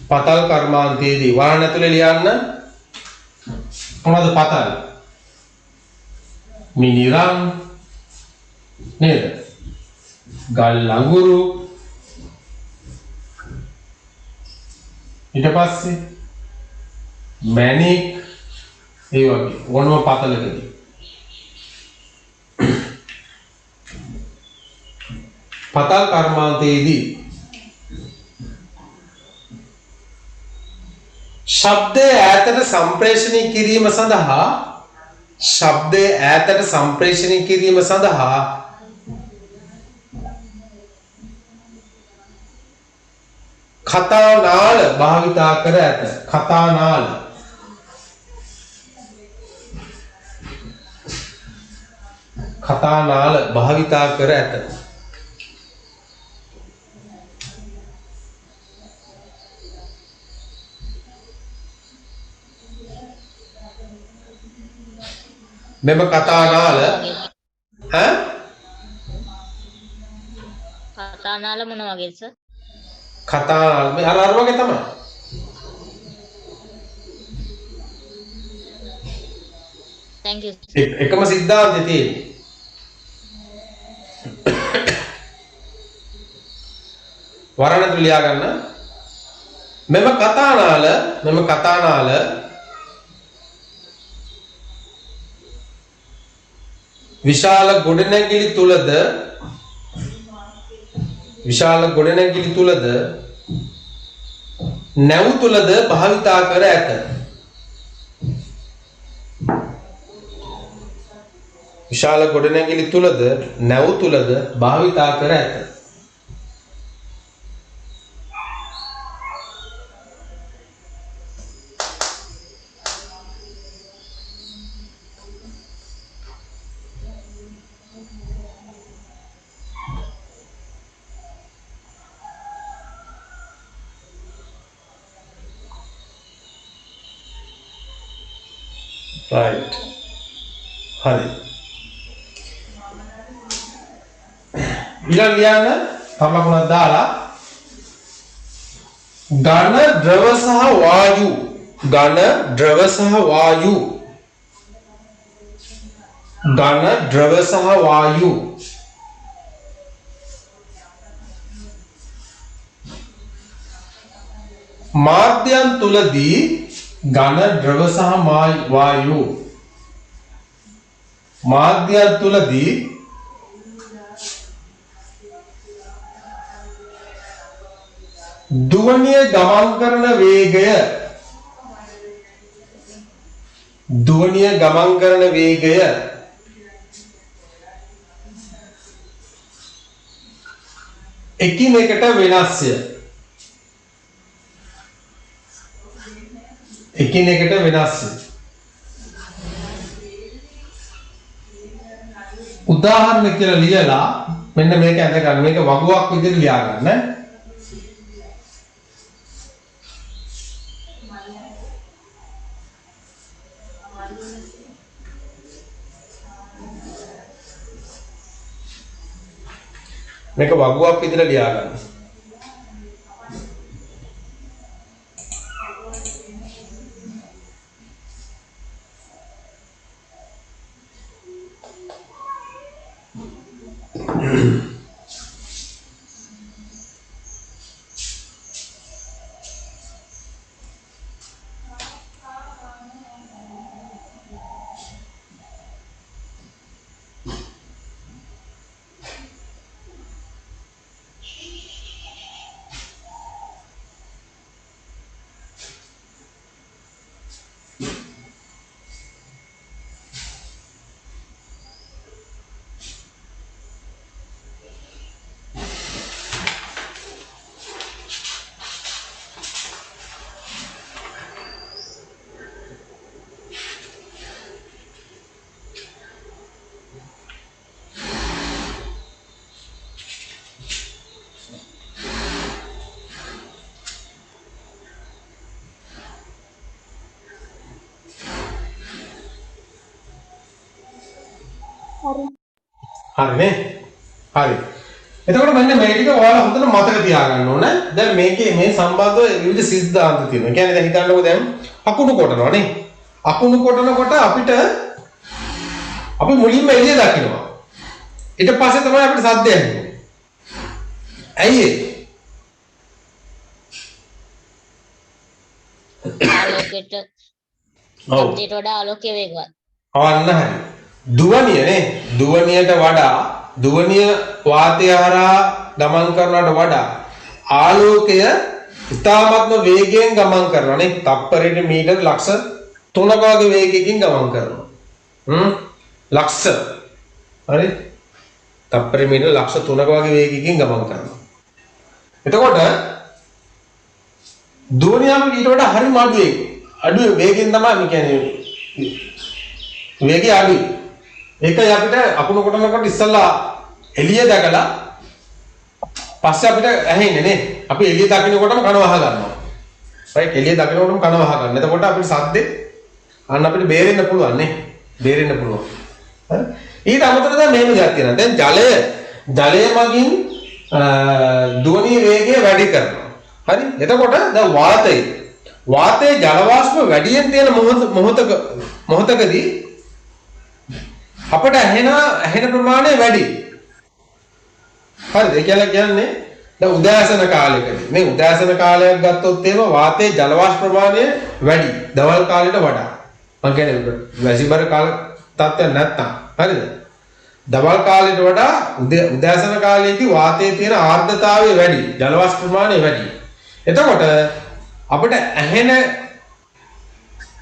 පතල් කර්මාන්තයේදී වරණ ඇතුලේ ලියන්න මොනවද පතල් මිනිරන් නේද ගල් ලඟුරු ඊට පස්සේ මැණික් ඒ වගේ ඕනම පතලකදී පතල් කර්මාන්තයේදී ශබ්දය ඈතට සම්ප්‍රේෂණය කිරීම සඳහා කතානාල භාවිතා කර ඇත. කතානාල භාවිතා කර ඇත. මෙම කතානාල කතානාල මොන වගේද සර්? කතානාල මේ අර වගේ තමයි. thank you එකම සිද්ධාන්තය තියෙන්නේ. වරණ ලියා ගන්න. මෙම කතානාල විශාල ගොඩනැගිලි තුලද නැව් තුලද භාවිතා කර ඇත. විශාල ගොඩනැගිලි තුලද නැව් තුලද භාවිතා කර ඇත. right hari ඊළඟ ලියන්න තලකුණක් දාලා ඝන ද්‍රව සහ වායු මාධ්‍යයන් තුලදී ඝන ද්‍රව සහ වායු මාධ්‍යයන් තුලදී දුවනිය ගමන් කරන වේගය එකිනෙකට වෙනස්ය. උදාහරණ කියලා ලියලා මෙන්න මේක ඇඳ ගන්න. මේක වගුවක් විදිහට ලියා ගන්න. මේක වගුවක් විදිහට ලියා ගන්න. හරිනේ. හරි. එතකොට මෙන්න මේ ටික ඔයාලා හොඳට මතක තියාගන්න ඕනේ. දැන් මේකේ මේ සම්බන්ධව විවිධ සිද්ධාන්ත තියෙනවා. ඒ කියන්නේ දැන් හිතන්නකෝ දැන් අකුණු කොටනවා නේ. අකුණු කොටනකොට අපිට අපි මුලින්ම එළිය දකින්නවා. ඊට පස්සේ තමයි අපිට සද්ද ඇහෙන්නේ. ඇයි ඒ? ආලෝකයට ඔව්. සද්දයට වඩා ආලෝකය වේගවත්. අන්න හරි. දුවනිය නේ. දුවනියට වඩා දුවනිය වාතය හරහා ගමන් කරනවට වඩා ආලෝකය ඉතාමත්ම වේගයෙන් ගමන් කරනවා නේ. තප්පරයට මීටර ලක්ෂ 3ක වගේ වේගයකින් ගමන් කරනවා. ලක්ෂ. හරි. තප්පරයට මීටර ලක්ෂ 3ක වගේ වේගයකින් ගමන් කරනවා. එතකොට දුවනියම ඊට වඩා හරිම අඩු වේගයෙන් තමයි මේ කියන්නේ වේගය අඩුයි. ඒකයි අපිට අකුණු කොටනකොට ඉස්සල්ලා එළිය දැකලා පස්සේ අපිට ඇහෙන්නේ නේ. අපි එළිය දකින්නකොටම කන වහ ගන්නවා. රයිට් එළිය දකින්නකොටම කන වහ ගන්න. එතකොට අපිට සද්දේ අන්න අපිට බේරෙන්න පුළුවන් නේ. බේරෙන්න පුළුවන්. හරි. ඊට අමතරව දැන් මෙහෙම දෙයක් තියෙනවා. දැන් ජලය මගින් ධ්වනි වේගය වැඩි කරනවා. හරි. එතකොට දැන් වාතයේ ජල වාෂ්ප වැඩියෙන් තියෙන මොහොතකදී අපට ඇහෙන ප්‍රමාණය වැඩි. හරිද? ඒ කියන්නේ දැන් උදෑසන කාලයකදී මේ උදෑසන කාලයක් ගත්තොත් එහෙම වාතයේ ජල වාෂ්ප ප්‍රමාණය වැඩි දවල් කාලයට වඩා. මම කියන්නේ වැසිබර කාල තත්ත්වයක් නැත්තම්. හරිද? දවල් කාලයට වඩා උදෑසන කාලයේදී වාතයේ තියෙන ආර්ද්‍රතාවය වැඩි, ජල වාෂ්ප ප්‍රමාණය වැඩි. එතකොට අපිට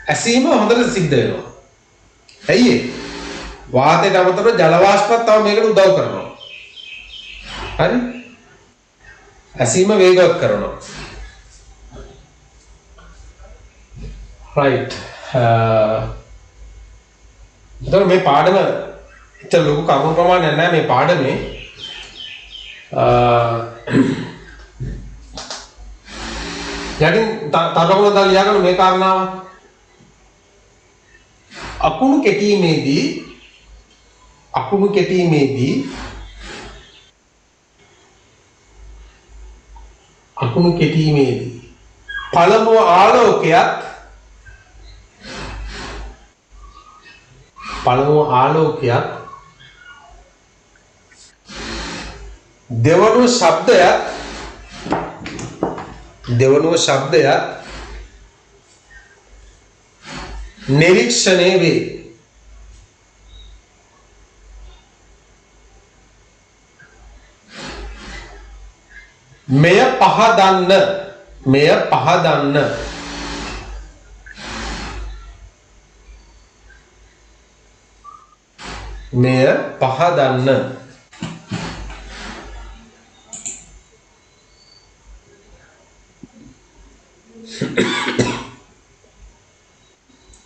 ඇසීම හොඳට සිද්ධ වෙනවා. ඇයි ඒ? වාතයට අමතරව ජල වාෂ්පත් තව මේකට උදව් කරනවා. හරි? ඇසීම වේගවත් කරනවා. right. එතකොට මේ පාඩම ඉතින් ලොකු කරුණු ප්‍රමාණයක් නැහැ මේ පාඩමේ. යටින් තවදුරටත් ලියාගන්න මේ කාරණාව. අකුණු කෙටීමේදී පළමුව ආලෝකයක් දෙවනුව ශබ්දයක් නිරීක්ෂණය වේ. මෙය පහදන්න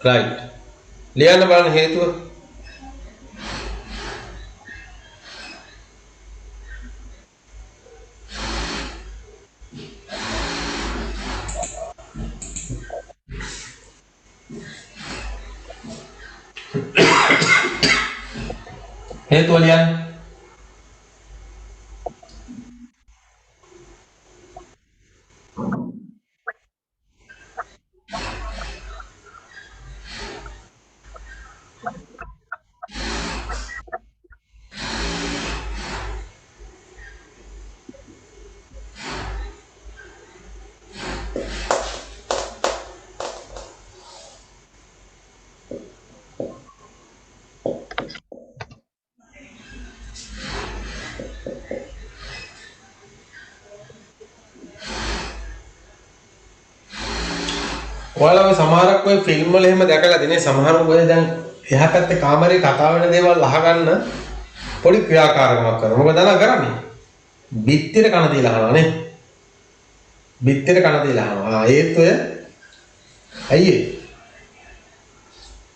right. ලියන්න බලන්න හේතුව. හේතුව ලියන්න. ඔයාලා ඔය සමහරක් ඔය ෆිල්ම් වල එහෙම දැකලා දිනේ සමහර ඔය දැන් එහා පැත්තේ කාමරේ කතා වෙන දේවල් අහගන්න පොඩි ක්‍රියාකාරකමක් කරනවා. මොකද දනා කරන්නේ? බිත්තිර කන තියලා අහනවා නේ. බිත්තිර කන තියලා අහනවා. ඒත් ඔය ඇයි ඒ?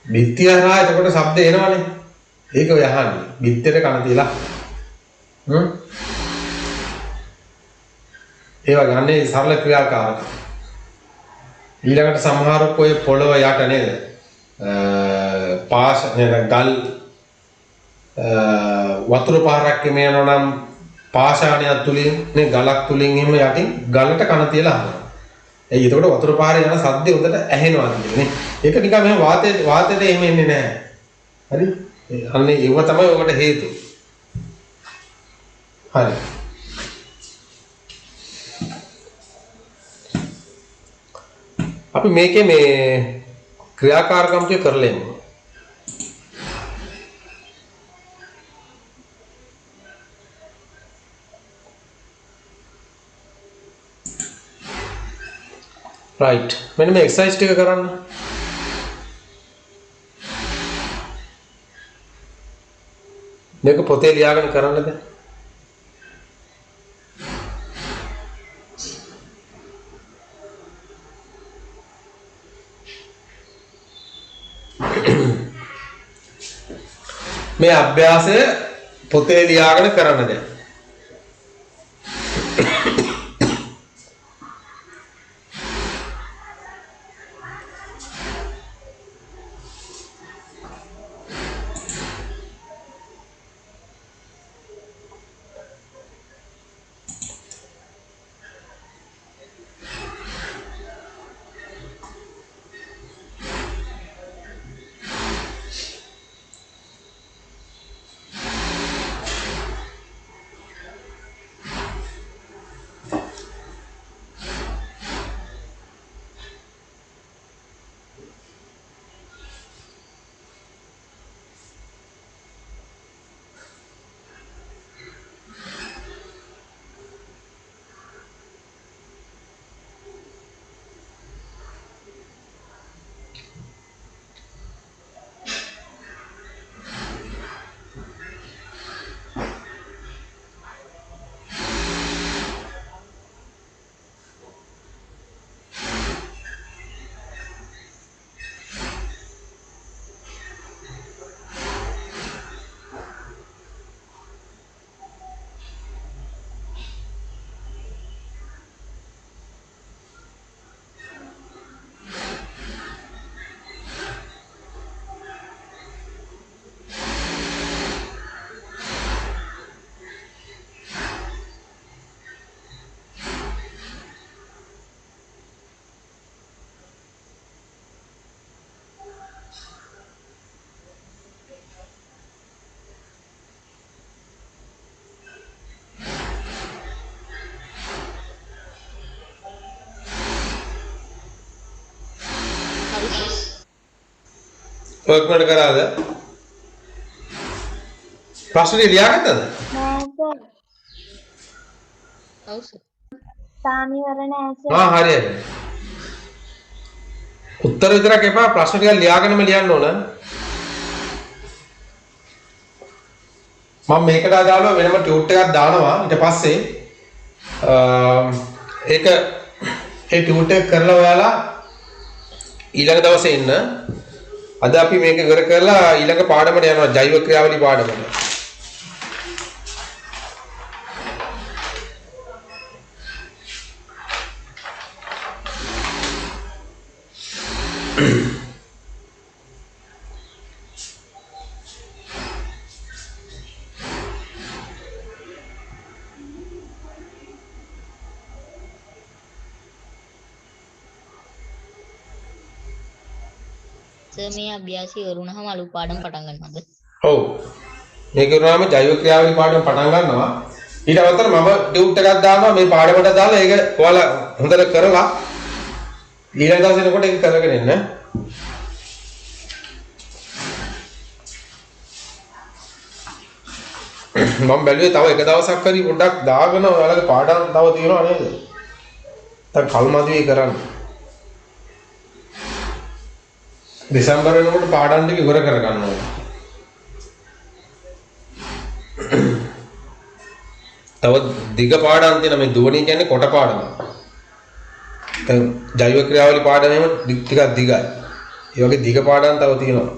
බිත්තිය හරහා එතකොට ශබ්ද එනවනේ. ඒක ඔය අහන්නේ. බිත්තිර කන තියලා. ඒවා ගන්නේ සරල ක්‍රියාකාරකම්. ඊළඟට සමහරක් ඔය පොළව යට නේද? පාෂ නේද? ගල් වතුර පාරක් එම යනවා නම් පාෂාණයක් තුලින් නේ ගලක් තුලින් එහෙම යටින් ගලට කන තියලා අහනවා. ඒ එතකොට වතුර පාරේ යන සද්දේ හොඳට ඇහෙනවා කියන්නේ නේ. ඒක නිකන් මේ වාතයට එහෙම එන්නේ නැහැ. හරි? අන්න ඒව තමයි ඔකට හේතුව. හරි. අපි මේකේ මේ ක්‍රියාකාරකම් ටික කරලා එමු. right මෙන්න මේ එක්සර්සයිස් ටික කරන්න. මේක පොතේ ලියාගෙන කරන්නද? මේ අභ්‍යාසය පොතේ ලියාගෙන කරන්න දැන්. वर्कमेंट करा दे प्रश्न लियाගත්තද? නෑ සර්. ඔව් සර්. තාම ඉවර නෑ සර්. හා හරියට. උත්තර විතරක් එපා ප්‍රශ්න ටික ලියාගෙනම ලියන්න ඕන. මම මේකට අදාළව වෙනම ටියුට් එකක් දානවා ඊට පස්සේ ඒක ඒ ටියුට් එක කරලා ඔයාලා ඊළඟ දවසේ එන්න. අද අපි මේක ඉවර කරලා ඊළඟ පාඩමට යනවා ජෛව ක්‍රියාවලි පාඩමට. සර් මේ අභ්‍යාසය ඉවරුනහම අලුත් පාඩම් පටන් ගන්නවද? ඔව්. මේක උනාම ජෛව ක්‍රියාවලි පාඩම පටන් ගන්නවා. ඊට අමතරව මම ටියුට් එකක් දානවා මේ පාඩමට දාලා ඒක ඔයාලා හොඳට කරලා ඊළඟ දවසේ එනකොට ඒක කරගෙන එන්න. මම බැලුවේ තව එක දවසක් හරි පොඩ්ඩක් දාගෙන ඔයාලගේ පාඩම් තව තියෙනවා නේද? දැන් කල්මදුවේ කරන්න. දෙසැම්බර් වෙනකොට පාඩම් ටික ඉවර කරගන්න ඕනේ. තව දිග පාඩම් තියෙනවා මේ දුවණී කියන්නේ කොට පාඩම. දැන් ජෛව ක්‍රියාවලි පාඩම එහෙම ටිකක් දිගයි. ඒ වගේ දිග පාඩම් තව තියෙනවා.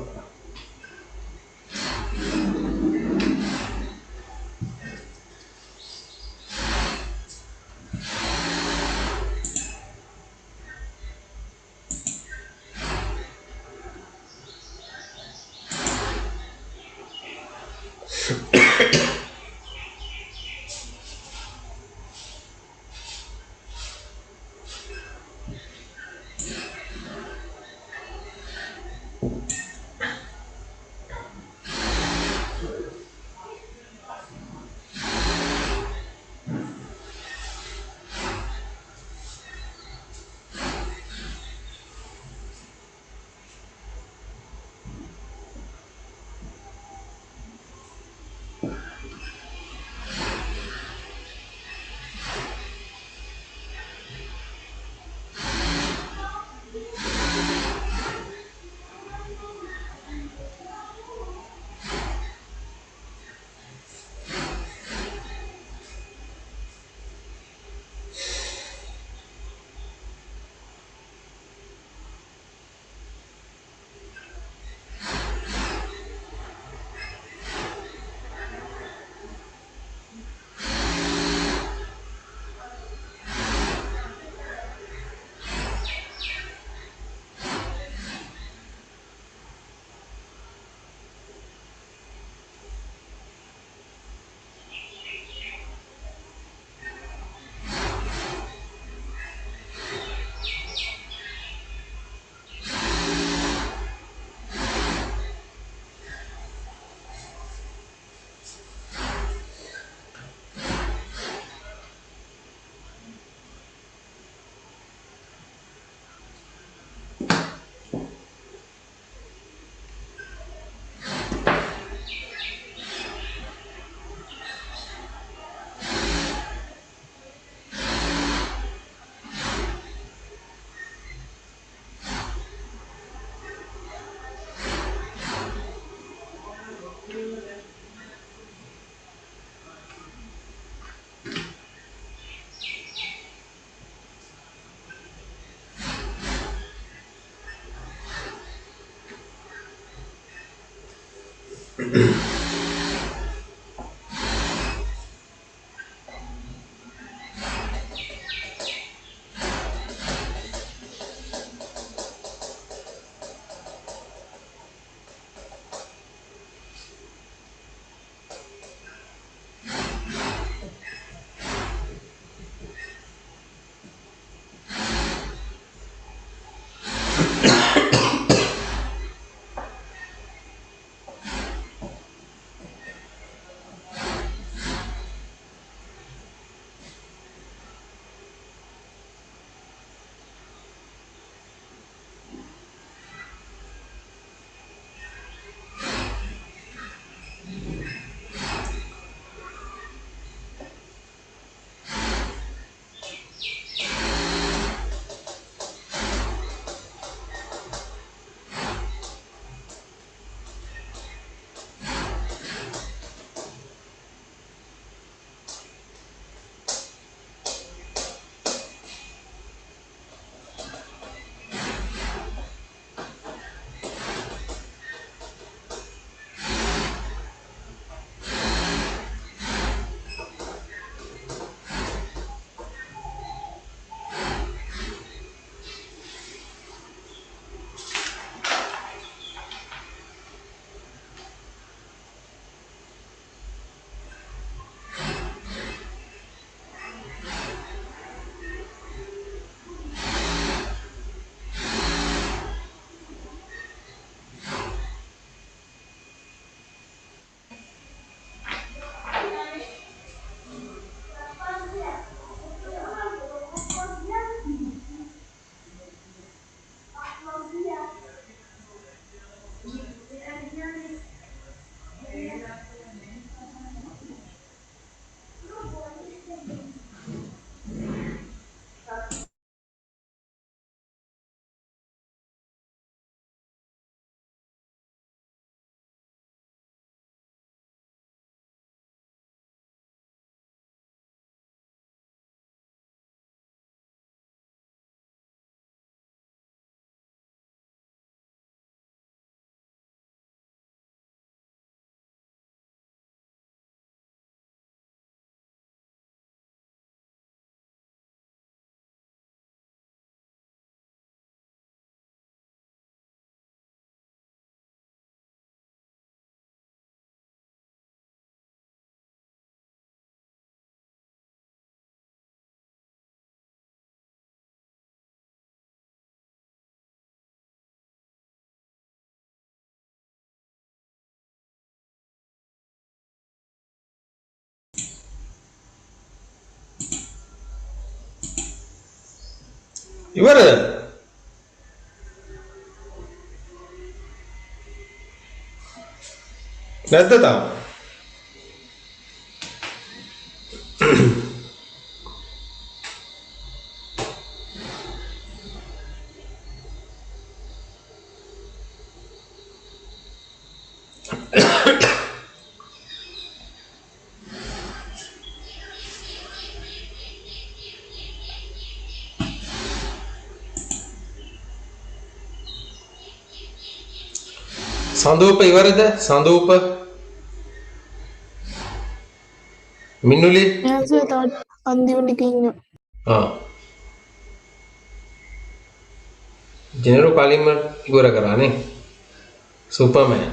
ඉවරද? නැද්ද තාම? සඳූප ඉවරද? සඳූප මින්නුලි නෑ සර් තවත් අන්තිම ටික ඉන්නවා. ජෙනරල් කලින්ම ඉවර කරානේ. සුපර්මෑන්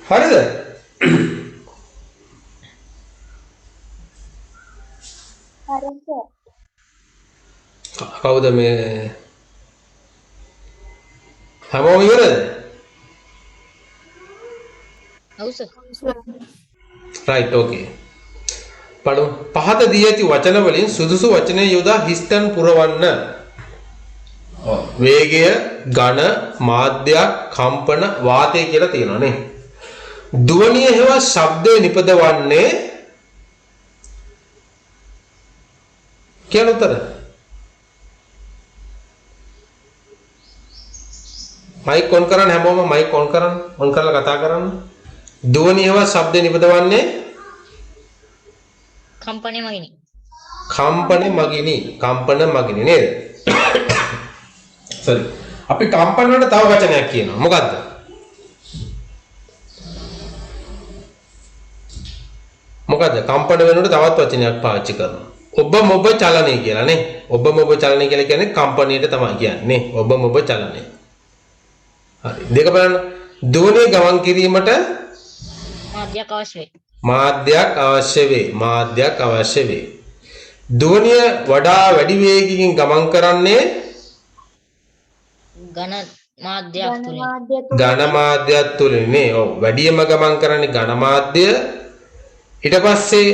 හරිද? හරි සර්. කවුද මේ හැමෝම ඉවරද? ඔව් සර්. right okay. පළමු පහත දී ඇති වචන වලින් සුදුසු වචනය යොදා හිස්තන් පුරවන්න. වේගය, ඝන, මාධ්‍යයක්, කම්පන, වාතය කියලා තියෙනවා නේ. ධ්වනිය හෙවත් ශබ්දය නිපදවන්නේ කියන උත්තර. මයික් ඔන් කරන්න හැමෝම මයික් ඔන් කරන්න. ඔන් කරලා කතා කරන්න. ධ්වනිය හෙවත් ශබ්දය නිපදවන්නේ කම්පණය මගිනි. කම්පන මගිනි නේද? sorry. අපි කම්පන වලට තව වචනයක් කියනවා. මොකද්ද? මොකද්ද? කම්පන වෙනකොට තවත් වචනයක් පාවිච්චි කරනවා. ඔබ මොබ චලනය කියලා නේ. ඔබ මොබ චලනය කියලා කියන්නේ කම්පනයට තමයි කියන්නේ. ඔබ මොබ චලනය. හරි. දෙක බලන්න. ධ්වනිය ගමන් කිරීමට මාධ්‍යයක් අවශ්‍ය වේ. මාධ්‍යයක් අවශ්‍ය වේ. ධ්වනිය වඩා වැඩි වේගකින් ගමන් කරන්නේ ඝන මාධ්‍යයක් තුලින්. ඝන මාධ්‍යයක් තුලින් නේ. ඔව්. වැඩියම ගමන් කරන්නේ ඝන මාධ්‍ය. ඊට පස්සේ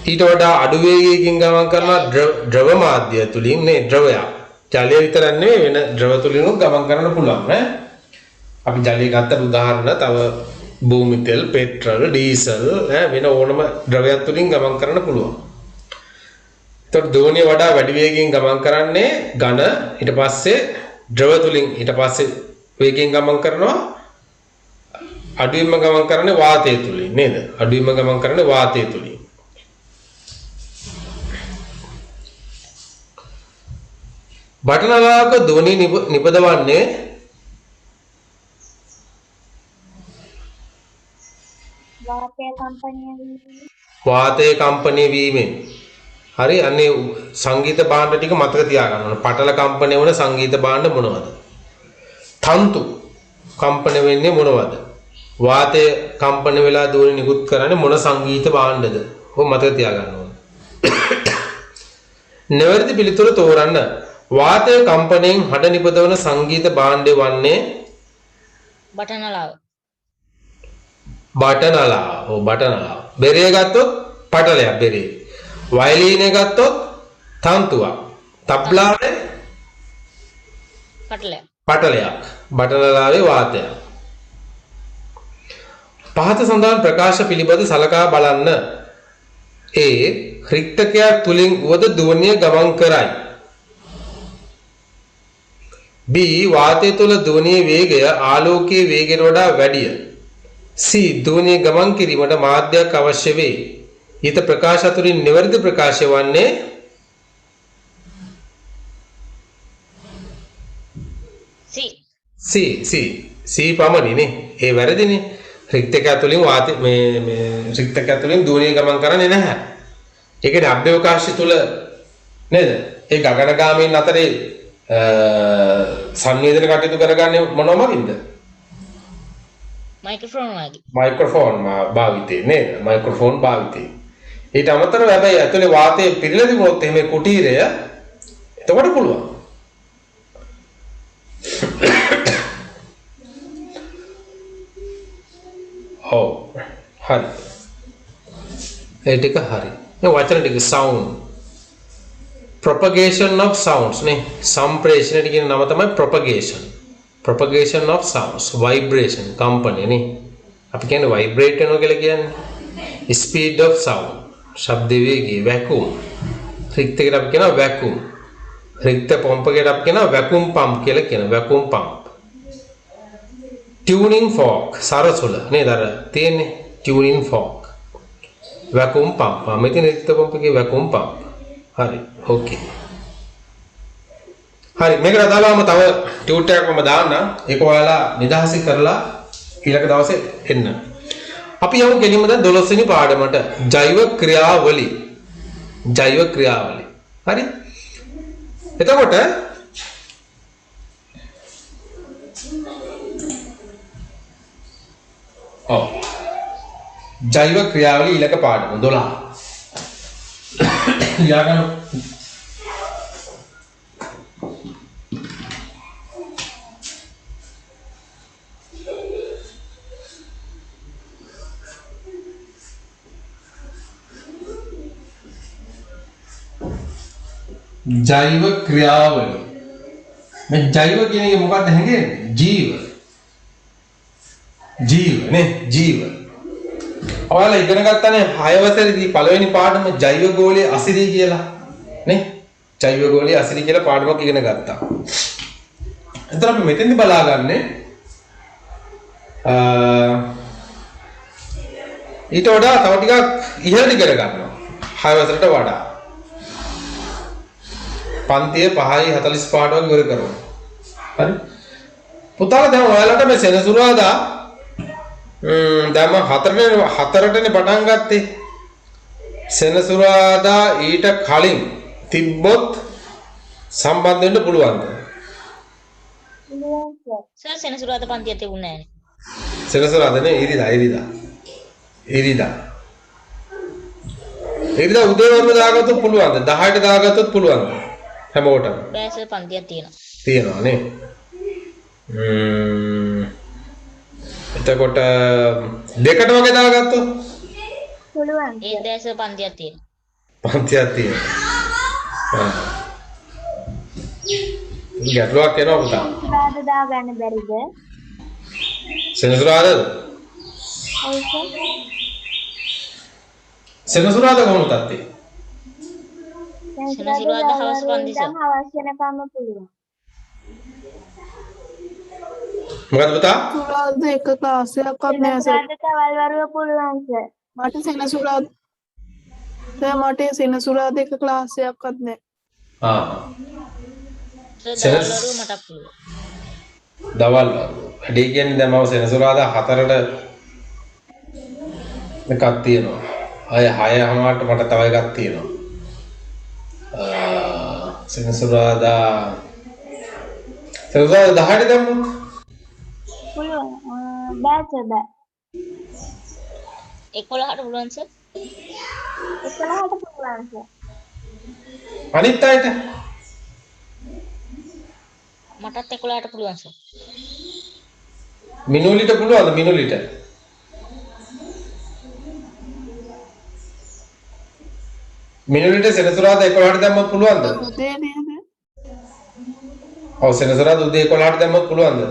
ඊට වඩා අඩු වේගයකින් ගමන් කරන ද්‍රව මාධ්‍ය තුලින් නේ. ද්‍රවයක්. ජලය විතරක් නෙවෙයි වෙන ද්‍රව තුලින් ගමන් කරන්න පුළුවන් නේ. අපි ජලය ගත්ත උදාහරණ තව භූමි තෙල්, පෙට්‍රල්, ඩීසල් වෙන ඕනම ද්‍රවයක් තුලින් ගමන් කරන්න පුළුවන්. ඒතකොට ධ්වනිය වඩා වැඩි වේගයෙන් ගමන් කරන්නේ ඝන, ඊට පස්සේ ද්‍රව තුලින්, ඊට පස්සේ වේගයෙන් ගමන් කරනවා අඩුවෙන්ම ගමන් කරන්නේ වාතය තුලින් නේද? අඩුවෙන්ම ගමන් කරන්නේ වාතය තුලින්. බටනලාවක ධ්වනිය නිපදවන්නේ වාතය කම්පණය වීමෙන්. හරි අනේ සංගීත භාණ්ඩ ටික මතක තියාගන්න ඕන. පටල කම්පණය වන සංගීත භාණ්ඩ මොනවද? තන්තු කම්පණය වෙන්නේ මොනවද? වාතය කම්පන වෙලා ධ්වනි නිකුත් කරන්නේ මොන සංගීත භාණ්ඩද? ඔබ මතක තියාගන්න ඕන. නිවැරදි පිළිතුර තෝරන්න. වාතය කම්පණයෙන් හඬ නිපදවන සංගීත භාණ්ඩය වන්නේ බටනලාව. බටනලාව. ඔව් බටනලාව. බෙරේ ගත්තොත් පටලයක් බෙරේ. වයලීනේ ගත්තොත් තන්තුවක්. තබ්ලාවේ පටලයක්. බටනලාවේ වාතයක්. පහත සඳහන් ප්‍රකාශ පිළිබඳ සලකා බලන්න. A රික්තකයක් තුලින් වද ධ්වනිය ගමන් කරයි. B වාතය තුල ධ්වනියේ වේගය ආලෝකයේ වේගයට වඩා වැඩිය. C ධ්වනිය ගමන් කිරීමට මාධ්‍යයක් අවශ්‍ය වේ. ඊට ප්‍රකාශ අතුරින් නිවැරදි ප්‍රකාශය වන්නේ C පමණිනේ. ඒ වැරදිනේ. රික්තකය තුලින් වාතය මේ රික්තකය තුලින් ධ්වනිය ගමන් කරන්නේ නැහැ. ඒකනේ අභ්‍යවකාශය තුල නේද? ඒ ගගනගාමීන් අතරේ සංවේදන කටයුතු කරගන්නේ මොනවා මගින්ද? මයික්‍රොෆෝන් භාවිතේ නේද? මයික්‍රොෆෝන් භාවිතේ. ඊට අමතරව හැබැයි ඇතුලේ වාතය පිරීලා තිබුණොත් එහෙම කුටීරය එතකොට පුළුවන්. ඔව් හරි. ඒ ටික හරි. මේ වචන ටික sound propagation of sounds නේ. සම්ප්‍රේෂණයට කියන නම තමයි propagation of sounds. vibration කම්පනය නේ. අපි කියන්නේ vibrate වෙනවා කියලා කියන්නේ. speed of sound ශබ්ද වේගය vacuum. රික්තයකට අපි කියනවා vacuum. රික්ත පොම්පකට අපි කියනවා vacuum pump කියලා කියනවා. vacuum pump. tuning fork සරසුල නේද? අර තියෙන්නේ tuning fork. වැකුම් පම්ප. මෙතන රික්ත පම්පකේ වැකුම් පම්ප. හරි. ඕකේ. හරි මේකට අදාළවම තව ටියුටර් එකක් මම දාන්නම්. ඒක ඔයාලා නිදහසේ කරලා ඊළඟ දවසේ එන්න. අපි යමු ගෙලින්ම දැන් 12 වෙනි පාඩමට ජෛව ක්‍රියාවලි. ජෛව ක්‍රියාවලි. හරි? එතකොට ජෛව ක්‍රියාවලි ඊළඟ පාඩම 12. ලියාගන්න. ජෛව ක්‍රියාවලිය. මේ ජෛව කියන එක මොකක්ද හැංගෙන්නේ? ජීව. ජීව නේ ජීව. ඔයාලා ඉගෙන ගන්නනේ 6 වසරේදී පළවෙනි පාඩම ජෛව ගෝලීය අසිරිය කියලා. නේ? ජෛව ගෝලීය අසිරිය කියලා පාඩමක් ඉගෙන ගත්තා. එතන අපි මෙතෙන්දි බලාගන්නේ ඊට වඩා තව ටිකක් ඉහළට ඉගෙන ගන්නවා. 6 වසරට වඩා. පන්තියේ 5:45 වගේ ඉවර කරනවා. හරි? පුතාලා දැන් ඔයාලට මේ සෙනසුරාදා දැන් මම 4ටනේ පටන් ගත්තේ. සෙනසුරාදා ඊට කලින් තිබ්බොත් සම්බන්ධ වෙන්න පුළුවන්ද? සර් සෙනසුරාදා පන්තිය තිබුණේ නැහැ. සෙනසුරාදානේ ඉරිදා උදේ වරුව දාගත්තොත් පුළුවන්ද? 10ට දාගත්තොත් පුළුවන්ද? හැමෝටම බෑ සර් පන්තියක් තියෙනවා. තියෙනවා නේ. එතකොට දෙකට වගේ දාගත්තොත් පුළුවන්. ඒ බෑ සර් පන්තියක් තියෙනවා. පන්තියක් තියෙනවා. ගැටලුවක් එනවා පුතා. සෙනසුරාදා දාගන්න බැරිද? සෙනසුරාදාද? ඔව් සර්. සෙනසුරාදා කොහොමද තත්ති? සෙනසුරාදා හවස පන්ති සර්. හවස වෙනකම්ම පුළුවන්. මොකද පුතා? සුරාද එක ක්ලාස් එකක්වත් නෑ සර්. සෙනසුරාදා තවල් වරුව පුළුවන් සර්. මට සෙනසුරාද මට සෙනසුරාද එක ක්ලාස් එකක්වත් නෑ. සර් දවල් වරුව මට පුළුවන්. දවල් වැඩි කියන්නේ දැන් මම සෙනසුරාදා 4ට එකක් තියෙනවා. අය 6:00ට මට තව එකක් තියෙනවා. සෙනසුරාදා 10ට දැම්මොත් පුළුවන්. බෑ සර් බෑ. 11ට පුළුවන් සර්. 11ට පුළුවන් සර්. අනිත් අයට මටත් 11ට පුළුවන් සර්. මිනුලිට පුළුවන්ද? මිනුලිට සෙනසුරාදා 11ට දැම්මොත් පුළුවන්ද? උදේ නේද? ඔව් සෙනසුරාදා උදේ 11ට දැම්මොත් පුළුවන්ද?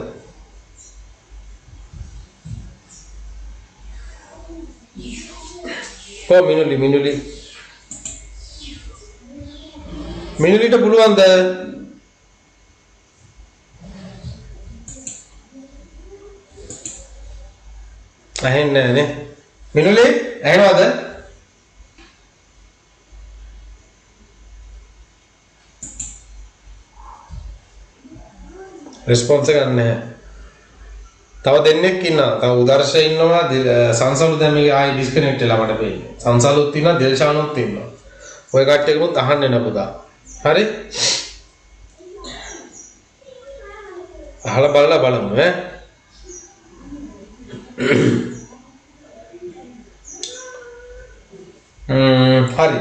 මිනුලිට පුළුවන්ද? ඇහෙන්නේ නැහැ නේ. මිනුලි ඇහෙනවද? රෙස්පොන්ස් එක ගන්න නැහැ. තව දෙන්නෙක් ඉන්නවා. තව උදර්ශය ඉන්නවා. සංසලු දැන් මේ ආයි ඩිස්කනෙක්ට් වෙලා මට පේන්නේ. සංසලුත් ඉන්නවා, දිල්ෂානුත් ඉන්නවා. ඔය කට්ටියකමුත් අහන්න එන පුතා. හරි? අහලා බලලා බලමු ඈ. හරි.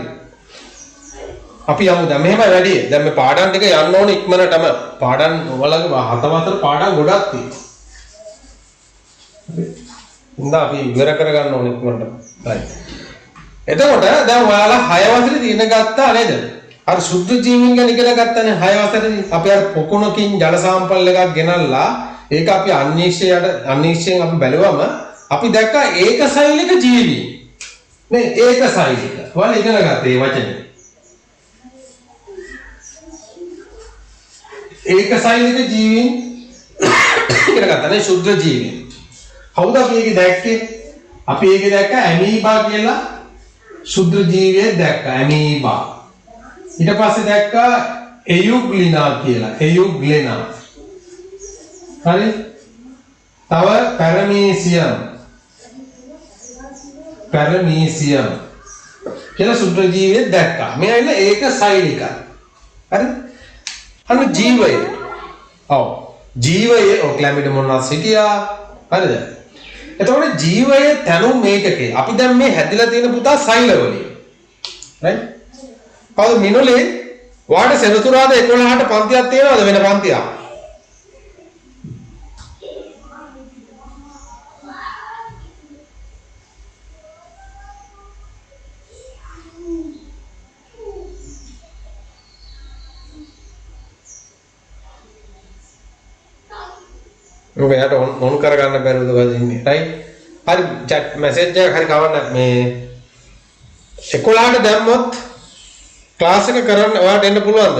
අපි යමු දැන් මෙහෙමයි වැඩි. දැන් මේ පාඩම් ටික යන්න ඕනේ ඉක්මනටම. පාඩම් ඔයාලගේ හතවතර පාඩම් ගොඩක් තියෙනවා. හරි. අපි ඉවර කරගන්න ඕනේ ඉක්මනට. හරි. එතකොට දැන් ඔයාලා 6 වසරේදී ඉගෙන ගත්තා නේද? අර සුද්ධ ජීවීන් ගැන ඉගෙන ගත්තානේ 6 වසරේදී. අපි අර පොකුණකින් ජල සාම්පල් එකක් ගෙනල්ලා ඒක අපි අන්වීක්ෂයෙන් අපි බැලුවම අපි දැක්කා ඒකසෛලික ජීවීන්. නේ ඒකසෛලික. ඔයාලා ඉගෙන ගත්තා මේ වචනේ. ඒකසෛලික ජීවීන් ඉගෙන ගත්තා නේ සුද්ධ ජීවීන්. කවුද අපි ඒක දැක්කේ? අපි ඒක දැක්ක ඇමීබා කියලා ශුද්‍ර ජීවියෙක් දැක්කා ඇමීබා. ඊට පස්සේ දැක්කා එයුග්ලිනා කියලා. එයුග්ලිනා. හරි? තව පැරමීසියම්. පැරමීසියම් කියලා ශුද්‍ර ජීවියෙක් දැක්කා. මේ ඇවිල්ලා ඒක සෛලිකයි. හරි? අන්න ජීවය. ඔව්. ජීවයේ ඔක්ලැමිඩොමොනාස් හිටියා. හරිද? එතකොට ජීවයේ තැනුම් මේකකේ. අපි දැන් මේ හැදිලා තියෙන පුතා සෛලවලින්. right? කවුද මිනුලේ වාට සෙනසුරාදා 11ට පන්තියක් තියෙනවද වෙන පන්තියක්? ඔබ යාට ඔන් කරගන්න බැරුවද ඔයාලා ඉන්නේ right හරි chat message එක හරි කවන්න මේ 11ට දැම්මොත් ක්ලාස් එක කරන්න ඔයාලට එන්න පුළුවන්ද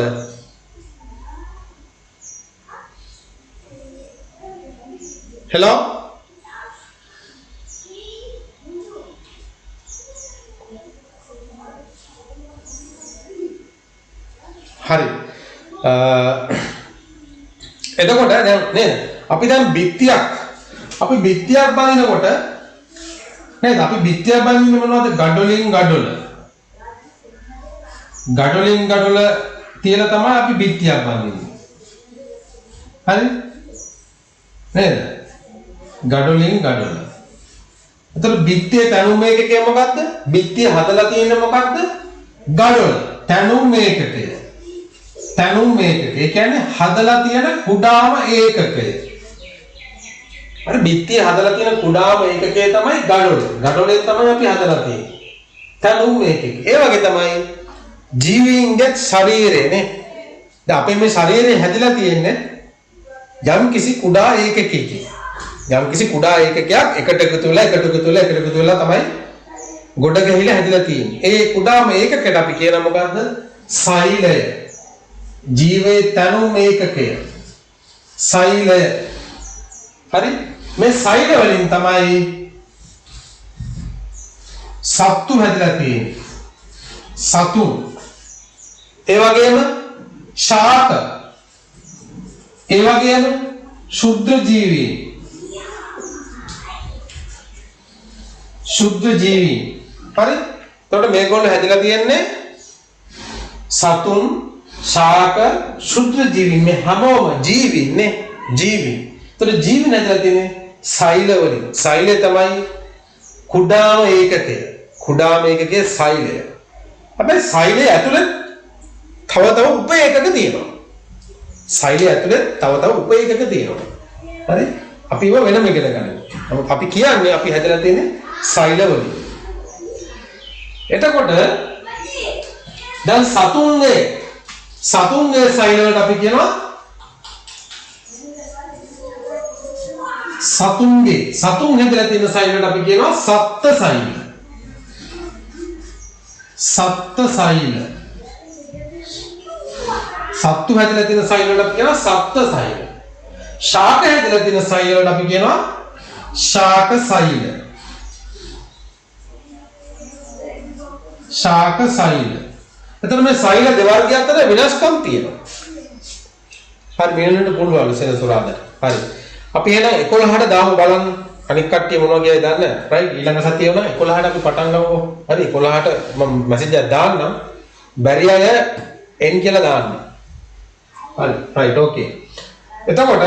hello හරි එතකොට දැන් නේද අපි දැන් බිත්තියක් බඳිනකොට නේද අපි බිත්තියක් බඳින්නේ මොනවද ගඩොලින් ගඩොල තියලා තමයි අපි බිත්තියක් බඳින්නේ හරි නේද ගඩොලින් එතකොට බිත්තියේ තනුම් මේකකය මොකද්ද බිත්තිය හදලා තියෙන්නේ මොකද්ද ගඩොල තනුම් මේකකය ඒ කියන්නේ හදලා තියෙන කුඩාම ඒකකය අර බිත්තිය හදලා තියෙන කුඩාම ඒකකය තමයි ගඩොල. ගඩොලෙන් තමයි අපි හදලා තියෙන්නේ. තනුම් ඒකකය. ඒ වගේ තමයි ජීවීන්ගේ ශරීරය නේ. දැන් අපේ මේ ශරීරය හැදිලා තියෙන්නේ යම් කිසි කුඩා ඒකකයකින්. යම් කිසි කුඩා ඒකකයක් එකට එකතු වෙලා තමයි ගොඩ ගැහිලා හැදිලා තියෙන්නේ. ඒ කුඩාම ඒකකයට අපි කියන මොකද්ද? සෛලය. ජීවයේ තනුම් ඒකකය. සෛලය. හරි මේ සෛල වලින් තමයි සත්තු හැදලා තියෙන්නේ සතු ඒ වගේම ශාක ඒ වගේම ශුද්ධ ජීවි හරි එතකොට මේගොල්ලෝ හැදලා තියෙන්නේ සතුන් ශාක ශුද්ධ ජීවි මේ හැමෝම ජීවින්නේ ජීවි तो जीव नजर देने साइल वली साइले तमाई खुडाम एकके साइले अबे साइले ඇතුලේ තව උප එකක තියෙනවා साइले ඇතුලේ තව උප එකක තියෙනවා හරි අපි ඒව වෙනම ඉගෙන ගන්නවා අපි කියන්නේ අපි හැදලා තියෙන්නේ සෛල වලින් එතකොට දැන් සතුන්ගේ සෛල වලට අපි කියනවා සතුන් හැදලා තියෙන සෛල වලට අපි කියනවා සත්ත්ව සෛල. සත්තු හැදලා තියෙන සෛල වලට අපි කියනවා සත්ත්ව සෛල. ශාක හැදලා තියෙන සෛල වලට අපි කියනවා ශාක සෛල. එතකොට මේ සෛල දෙවර්ගයක් අතර වෙනස්කම් තියෙනවා. හරි වෙනන්නට පුළුවන් සෙනසුරාදා. හරි. අපි එන 11ට දාමු බලන්න අනික් කට්ටිය මොනවා කියයි දන්නේ නැහැ රයිට් ඊළඟ සතියේ වුණා 11ට අපි පටන් ගමු හරි 11ට මම මැසේජ් එකක් දාන්නම් බැරි අය එන් කියලා දාන්න හරි රයිට් ඕකේ එතකොට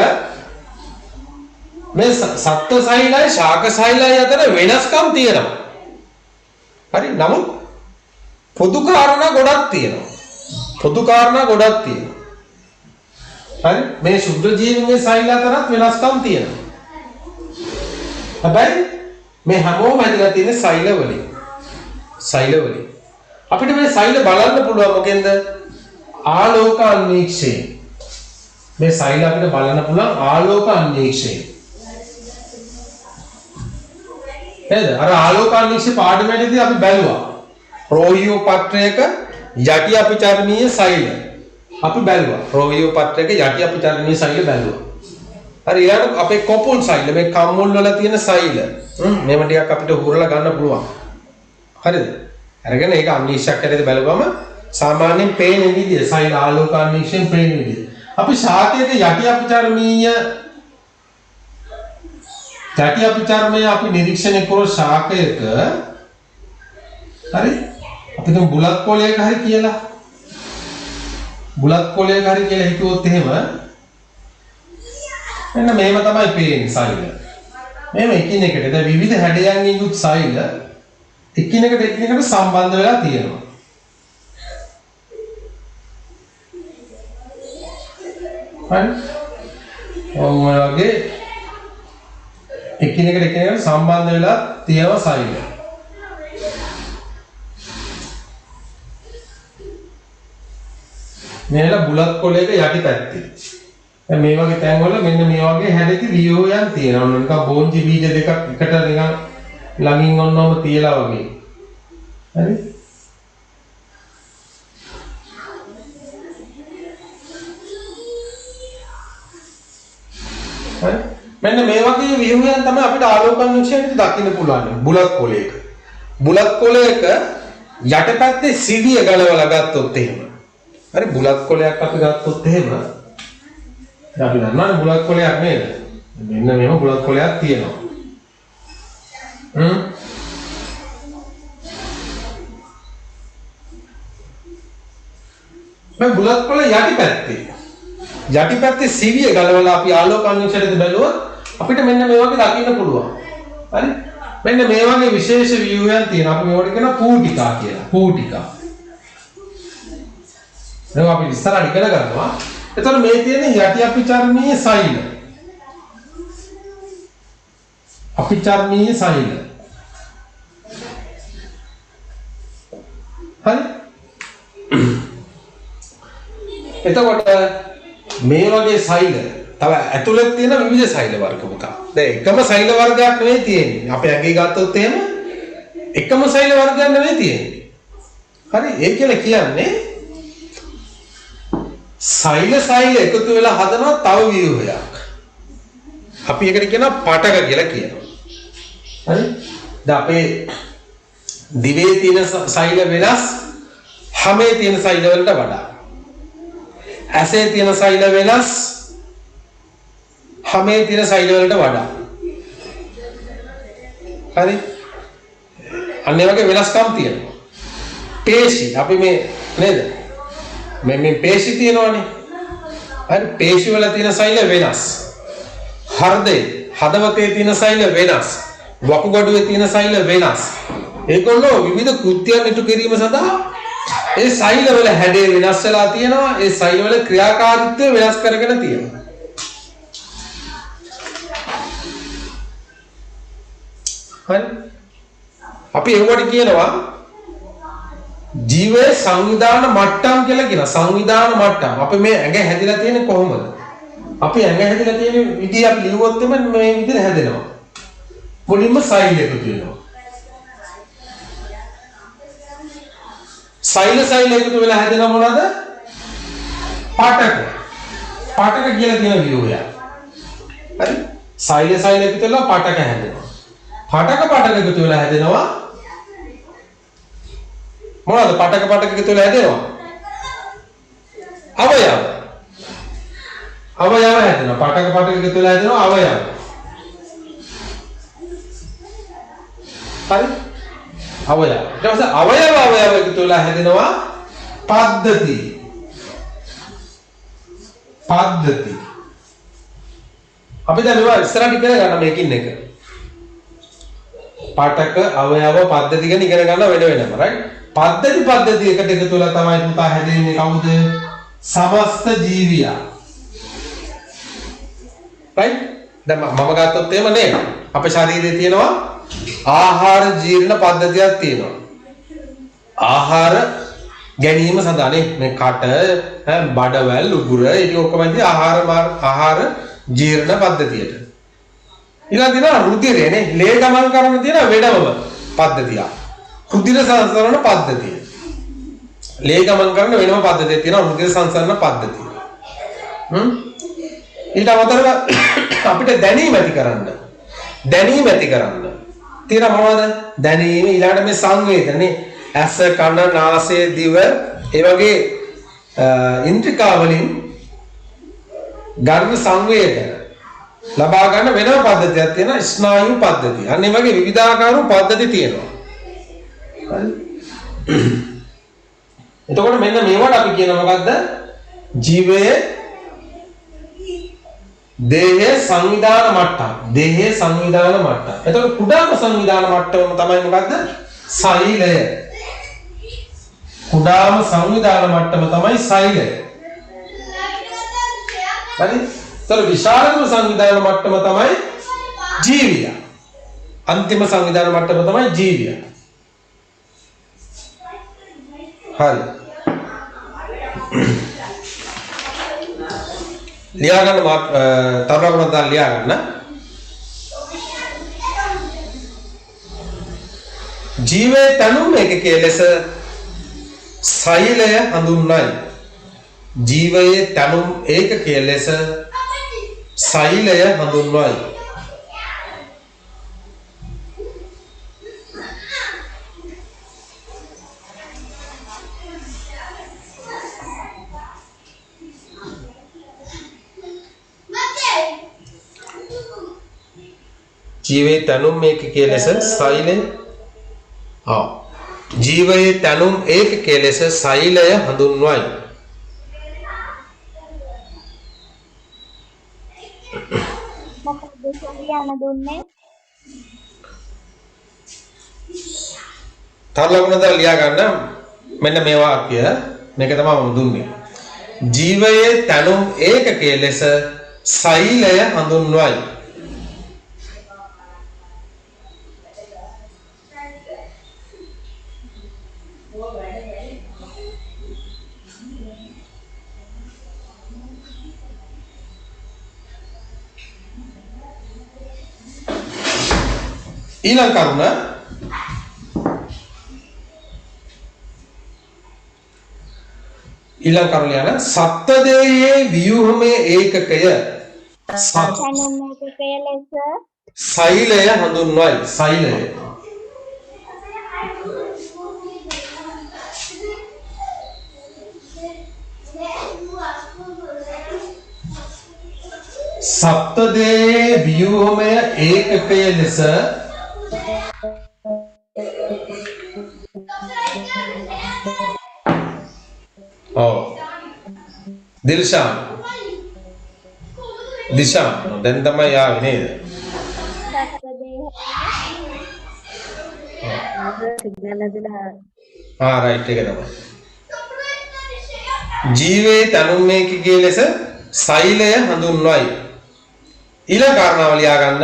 මේ සත්ත්ව සෛලයි ශාක සෛලයි අතර වෙනස්කම් තියෙනවා හරි නමුත් පොදු කාරණා ගොඩක් තියෙනවා හරි මේ ශුද්ධ ජීවීන්ගේ සෛල අතරත් වෙනස්කම් තියෙනවා. හැබැයි මේ හැමෝම හැදලා තියෙන සෛල වලින්. අපිට මේ සෛල බලන්න පුළුවන් මොකෙන්ද? ආලෝක අන්වීක්ෂයෙන්. මේ සෛල අපිට බලන්න පුළුවන් ආලෝක අන්වීක්ෂයෙන්. නේද? අර ආලෝක අන්වීක්ෂ පාඩමේදී අපි බැලුවා. රෝහියෝ පත්‍රයක යටි අපචරණීය සෛල අපි බැලුවා රෝහියෝ පත්‍රයක යටි අපචරණීය සෛල බැලුවා. හරි ඊළඟ අපේ කොපුල් සෛල මේ කම්මුල් වල තියෙන සෛල මේව ටිකක් අපිට හුරලා ගන්න පුළුවන්. හරිද? අරගෙන ඒක අනිශ්චයක් හැටියට බලපුවම සාමාන්‍යයෙන් පේන විදිය සෛල ආලෝක අනිශ්චයෙන් පේන විදිය. අපි ශාකයක යටි අපචාරමීය අපි නිරීක්ෂණය කරන ශාකයක හරි අපි තුන් බුලත් කොලයක හරි කියලා හිතුවොත් එහෙම මෙන්න මේව තමයි පේන්නේ සෛල. මේව එකිනෙකට දැන් විවිධ හැඩයන්ගෙන් යුත් සෛල එකිනෙකට සම්බන්ධ වෙලා තියෙනවා. හරි? ඔව් වගේ එකිනෙකට සම්බන්ධ වෙලා තියෙනවා සෛල. මේලා බුලත් කොලයක යටි පැත්තේ. දැන් මේ වගේ තැන්වල මෙන්න මේ වගේ හැඩති වියෝයන් තියෙනවා. නිකන් බෝන්ජි බීජ දෙකක් එකට නිකන් ළඟින් ඔන්නෝම තියලා වගේ. හරි? හරි? මෙන්න මේ වගේ වියෝයන් තමයි අපිට ආලෝකාංශයෙන් දකින්න පුළුවන්. බුලත් කොලයක. බුලත් කොලයක යටපැත්තේ සිවිය ගලවලා ගත්තොත් එහෙම. හරි බුලත් කොලයක් අපි ගත්තොත් එහෙම අපි දන්නවනේ බුලත් කොලයක් නේද? මෙන්න මෙහෙම බුලත් කොලයක් තියෙනවා. මේ බුලත් කොල යටිපැත්තේ සිවිය ගලවලා අපි ආලෝකාංශයට බැලුවොත් අපිට මෙන්න මේ වගේ දකින්න පුළුවන්. හරි? මෙන්න මේ වගේ විශේෂ ව්‍යුවයන් තියෙනවා. අපි මේවට කියනවා පූටිකා කියලා. පූටිකා. දැන් අපි ඉස්සරහට ඉගෙන ගන්නවා. එතකොට මේ තියෙන්නේ යටි අපචාරමීය සෛල. අපචාරමීය සෛල. හරි? එතකොට මේ වගේ සෛල තව ඇතුළත තියෙන විවිධ සෛල වර්ග මොකක්ද? දැන් එකම සෛල වර්ගයක් නෙවෙයි තියෙන්නේ. අපේ ඇඟේ ගත්තොත් එහෙම එකම සෛල වර්ගයක් නෙවෙයි තියෙන්නේ. හරි? ඒ කියන්නේ සෛල එකතු වෙලා හදනවා තව ව්‍යුහයක්. අපි ඒකට කියනවා පටක කියලා කියනවා. හරි? දැන් අපේ දිවේ තියෙන සෛල වෙනස් හැමේ තියෙන සෛල වලට වඩා. ඇසේ තියෙන සෛල වෙනස් හැමේ තියෙන සෛල වලට වඩා. හරි? අන්න ඒ වගේ වෙනස්කම් තියෙනවා. පේශි අපි මේ නේද? මේ පේශි තියෙනවානේ. හරි පේශි වල තියෙන සෛල වෙනස්. හදවතේ තියෙන සෛල වෙනස්. වකුගඩුවේ තියෙන සෛල වෙනස්. ඒගොල්ලෝ විවිධ කෘත්‍යයන් ඉටු කිරීම සඳහා ඒ සෛල වල හැඩය වෙනස් වෙලා තියෙනවා. ඒ සෛල වල ක්‍රියාකාරීත්වය වෙනස් කරගෙන තියෙනවා. හරි අපි ඒවට කියනවා ජීවයේ සංවිධාන මට්ටම් කියලා කියනවා. සංවිධාන මට්ටම්. අපි මේ ඇඟ හැදිලා තියෙන්නේ කොහොමද? අපි ඇඟ හැදිලා තියෙන විදිය අපි ලියුවොත් එම මේ විදිහට හැදෙනවා. මුලින්ම සෛල එකතු වෙනවා. සෛල එකතු වෙලා හැදෙන මොනවාද? පටක. පටක කියලා කියන වියෝය. හරි? සෛල එකතු වෙලා පටක හැදෙනවා. පටක එකතු වෙලා හැදෙනවා මොනවාද? පටක එකතු වෙලා හැදෙනවා අවයව හැදෙනවා. පටක එකතු වෙලා හැදෙනවා අවයව. හරි? අවයව. ඊට පස්සේ අවයව එකතු වෙලා හැදෙනවා පද්ධති. අපි දැන් මේවා ඉස්සරහට ඉගෙන ගන්න මේකින් එක. පටක අවයව පද්ධති ගැන ඉගෙන ගන්න වෙනම right? පද්ධති එකට එකතු වෙලා තමයි පුතා හැදෙන්නේ කවුද? සමස්ත ජීවියා. right? දැන් මම ගත්තොත් එහෙම නේද? අපේ ශරීරයේ තියෙනවා ආහාර ජීර්ණ පද්ධතියක් තියෙනවා. ආහාර ගැනීම සඳහා මේ කට, බඩවැල්, උගුර ඉතින් ඔක්කොම ඉතින් ආහාර ජීර්ණ පද්ධතියට. ඊළඟ දින රුධිරේ නේ ලේ ගමන් කරන තියෙන වෙනම පද්ධතිය. රුධිර සංසරණ පද්ධතිය. ලේ ගමන් කරන වෙනම පද්ධතියක් තියෙනවා රුධිර සංසරණ පද්ධතිය. ඊට අමතරව අපිට දැනීම ඇති කරන්න තියෙන මොනවද? දැනීම ඊළඟට මේ සංවේදනේ ඇස කන නාසය දිව ඒ වගේ ඉන්ද්‍රිකා වලින් ගර්භ සංවේදන ලබා ගන්න වෙනම පද්ධතියක් තියෙනවා ස්නායු පද්ධතිය. අන්න ඒ වගේ විවිධාකාර පද්ධති තියෙනවා. හරි. එතකොට මෙන්න මේවට අපි කියන මොකද්ද? ජීවයේ දේහයේ සංවිධාන මට්ටම. දේහයේ සංවිධාන මට්ටම. එතකොට කුඩාම සංවිධාන මට්ටම තමයි මොකද්ද? සෛලය. කුඩාම සංවිධාන මට්ටම තමයි සෛලය. හරි? ඒතර විශාලම සංවිධාන මට්ටම තමයි ජීවිය. අන්තිම සංවිධාන මට්ටම තමයි ජීවිය. හරි. ලියා ගන්න තරුණකම දාලා ලියා ගන්න. ජීවයේ තනුම් එකකයේ ලෙස සෛලය හඳුන්වයි. ජීවයේ තනුම් ඒකකයේ ලෙස සෛලය හඳුන්වයි. ජීවයේ තනුම් ඒකකයේ ලෙස සෛලය ජීවයේ තනුම් ඒකකයේ ලෙස සෛලය හඳුන්වයි. මොකද කියන්න දුන්නේ? තරලකුණ දාලා ලියා ගන්න මෙන්න මේ වාක්‍ය මේක තමයි මම දුන්නේ. ජීවයේ තනුම් ඒකකයේ ලෙස සෛලය හඳුන්වයි. ඊළඟ කරුණ යන සත්ත්වදේහයේ ව්‍යුහමේ ඒකකය තනුම් ඒකකයේ ලෙස සෛලය හඳුන්වයි. සෛලය සත්ත්වදේහයේ ව්‍යුහමය ඒකකය ලෙස දිල්ෂාන් දැන් තමයි ආවේ නේද? රයිට් එක තමයි. ජීවයේ තනුම් ඒකකයේ ලෙස සෛලය හඳුන්වයි. ඊළඟ කාරණාව ලියා ගන්න.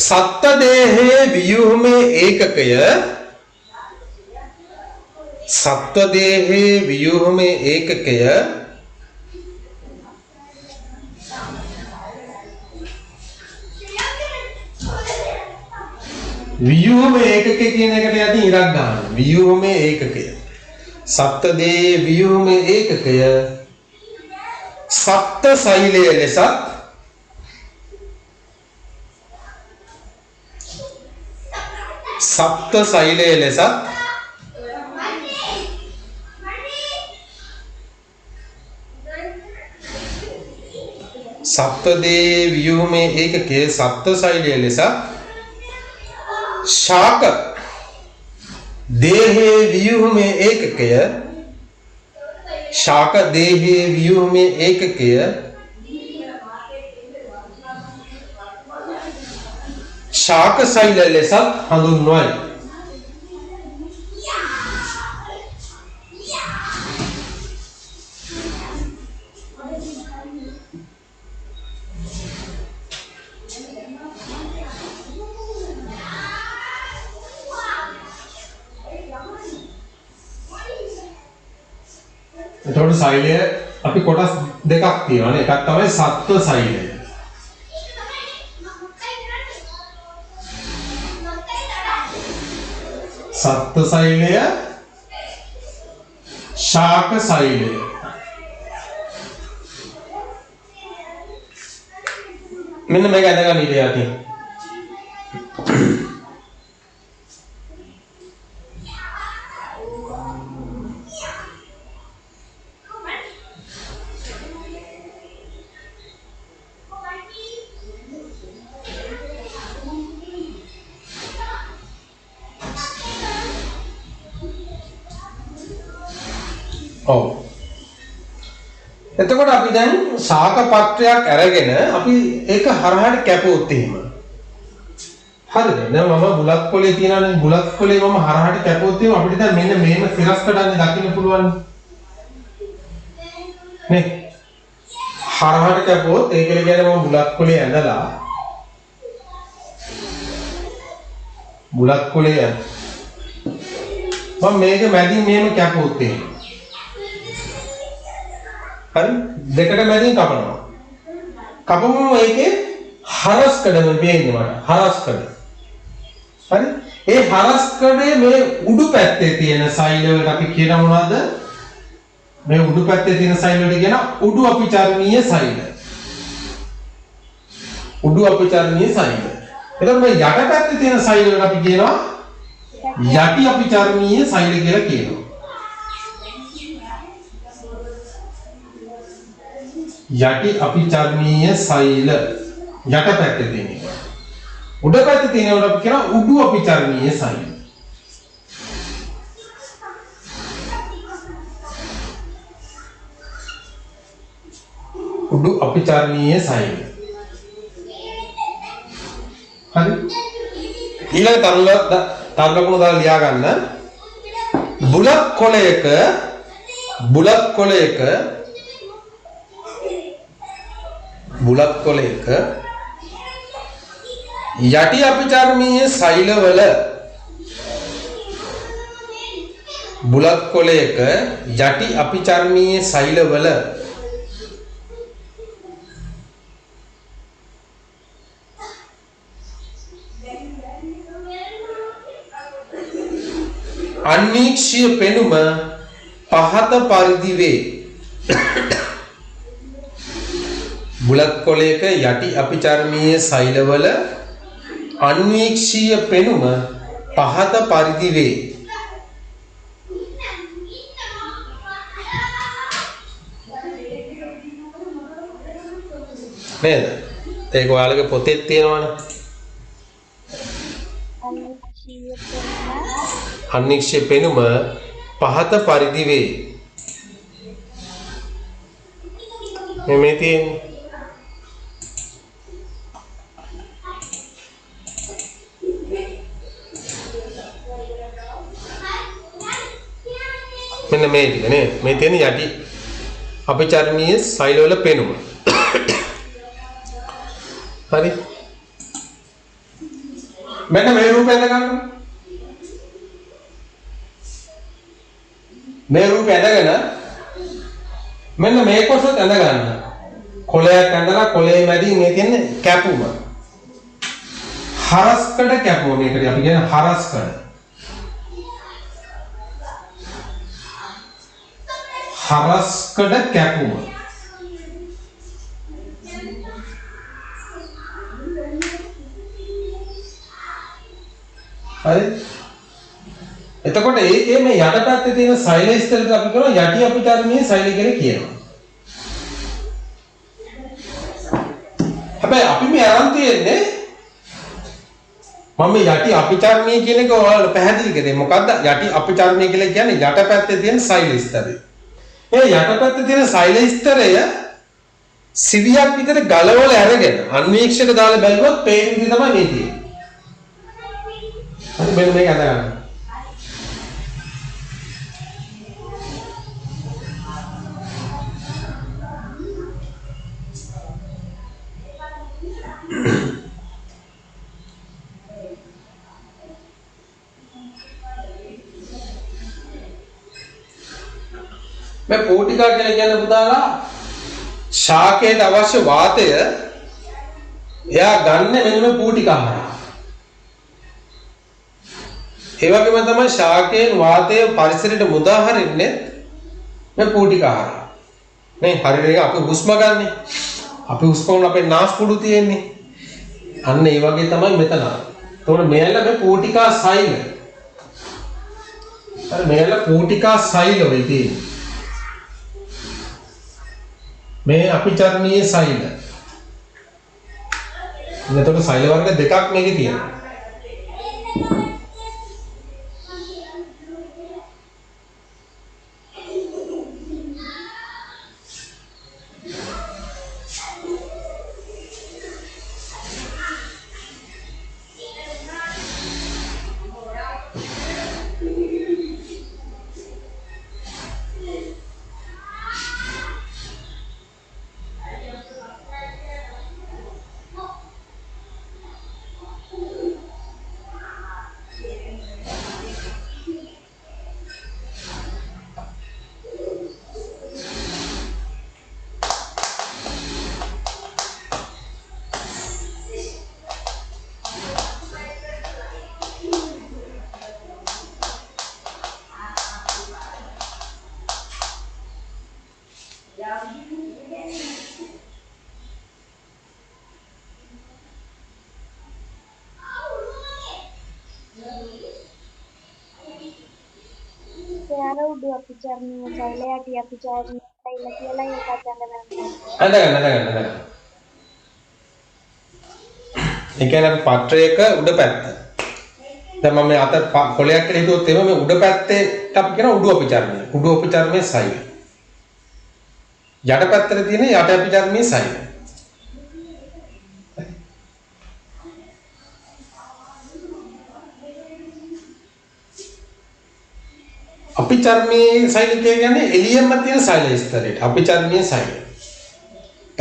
සත්ත්වදේහයේ ව්‍යුහමේ ඒකකය සත්ත්වදේහයේ ව්‍යුහමේ ඒකකය ව්‍යුහමේ ඒකකය කියන එකට යටින් ඉරක් ගන්න. ව්‍යුහමේ ඒකකය සත්ත්වදේහයේ ව්‍යුහමේ ඒකකය සත්ත්ව සෛලය ලෙසත් සත්ත්ව සෛලය ලෙසත් සත්ත්වදේහයේ ව්‍යුහමේ ඒකකයේ සත්ත්ව සෛලය ලෙසත් ශාක දේහයේ ව්‍යුහමේ ඒකකය ශාක දේහයේ ව්‍යුහමේ ඒකකය ශාක සෛල ලෙසත් හඳුන්වයි. එතකොට සෛලය අපි කොටස් දෙකක් තියෙනවානේ. එකක් තමයි සත්ත්ව සෛලය. සත්ත්ව සෛලය ශාක සෛලය. මෙන්න මේක අදගන්න ඊට යටින්. ඔව්. එතකොට අපි දැන් ශාක පත්‍රයක් අරගෙන අපි ඒක හරහාට කැපුවොත් එහෙම. හරිද? දැන් මම බුලත් කොලේ තියනනේ බුලත් කොලේ මම හරහාට කැපුවොත් එහෙම අපිට දැන් මෙන්න මේම සිරස් කඩන්නේ දකින්න පුළුවන්. නේ? හරහාට කැපුවොත් ඒකල කියන්නේ මම බුලත් කොලේ ඇඳලා බුලත් කොලේ මම මේක මැදින් මෙහෙම කැපුවොත් එහෙම. හරි? දෙකට මැදින් කපනවා. කපමුම ඒකේ හරස් කඩම වෙන්නේ මට. හරස් කඩ. හරි? ඒ හරස් කඩේ මේ උඩු පැත්තේ තියෙන සෛල වලට අපි කියන මොනවද? මේ උඩු පැත්තේ තියෙන සෛල වලට කියන උඩු අපිචර්මීය සෛල. උඩු අපිචර්මීය සෛල. එතකොට මේ යට පැත්තේ තියෙන සෛල වලට අපි කියනවා යටි අපිචර්මීය සෛල කියලා කියනවා. යටි අපිචර්මීය සෛල යට පැත්තේ තියෙන එක. උඩ පැත්තේ තියෙනවට අපි කියනවා උඩු අපිචර්මීය සෛල. උඩු අපිචර්මීය සෛල. හරි? ඊළඟ තරුණකුණ දාලා ලියා ගන්න. බුලත් කොළයක යටි අපිචර්මීය සෛලවල බුලත් කොළයක යටි අපිචර්මීය සෛලවල අන්වීක්ෂීය පෙනුම පහත පරිදි වේ. බුලත් කොළයක යටි අපිචර්මීය සෛලවල අන්වීක්ෂීය පෙනුම පහත පරිදි වේ. නේද? ඒක ඔයාලගේ පොතේ තියෙනවනේ. අන්වීක්ෂීය පෙනුම පහත පරිදි වේ. මේ තියෙන්නේ මෙන්න මේ ටික නේ මේ තියෙන යටි අපිචර්මීය සෛලවල පෙනුම. හරි? මෙන්න මේ රූපය ඇඳ ගන්න. මේ රූපය ඇඳගෙන මෙන්න මේ කොටසත් ඇඳ ගන්න. කොළයක් ඇඳලා කොළේ මැදින් මේ තියෙන කැපුම. හරස්කඩ කැපුම මේකට අපි කියන හරස්කඩ. හරස්කඩ කැපුම. හරි? එතකොට මේ යට පැත්තේ තියෙන සෛල ස්තරයට අපි කියනවා යටි අපිචර්මීය සෛල කියලා කියනවා. හැබැයි අපි මේ අරන් තියෙන්නේ මම යටි අපිචර්මීය කියන එක ඔයාලට පැහැදිලි කරේ. මොකද්ද යටි අපිචර්මීය කියලා කියන්නේ යට පැත්තේ තියෙන සෛල ස්තරය. ඒ යට පැත්තේ තියෙන සෛල ස්තරය සිවියක් විතර ගලවලා අරගෙන අන්වීක්ෂක දාලා බැලුවොත් පේන විදිහ තමයි මේ තියෙන්නේ. හරි මෙන්න මේක අද ගන්න. මේ පෝටිකා කියලා කියන පුතාලා ශාකයට අවශ්‍ය වාතය එයා ගන්න මෙන්න මේ පෝටිකා හරහා. ඒ වගේම තමයි ශාකයෙන් වාතය පරිසරයට මුදා හරින්නේ මේ පෝටිකා හරහා. නේ හරියට අපි හුස්ම ගන්නෙ. අපි හුස්ම වල අපේ නාස්පුඩු තියෙන්නේ. අන්න ඒ වගේ තමයි මෙතන. එතකොට මෙයල්ල මේ පෝටිකා සෛල. හරි මෙයල්ල පෝටිකා සෛල වෙයි තියෙන්නේ. මේ අපිචර්මීය සෛල. එතකොට සෛල වර්ග දෙකක් මේකේ තියෙනවා. අර උඩු අපිචර්මීය සෛල යටි අපිචර්මීය සෛල කියලා ඒකත් අඳගන්න. අඳගන්න. ඒ කියන්නේ අපි පත්‍රයක උඩ පැත්ත. දැන් මම මේ අත කොලයක් කියලා හිතුවොත් එimhe මේ උඩ පැත්තේට අපි කියන උඩු අපිචර්මීය. උඩු අපිචර්මීය සෛල. යට පැත්තේ තියෙන යට අපිචර්මීය සෛල. අපිචර්මීය සෛල කියන්නේ එළියෙම තියෙන සෛල ස්තරයට. අපිචර්මීය සෛල.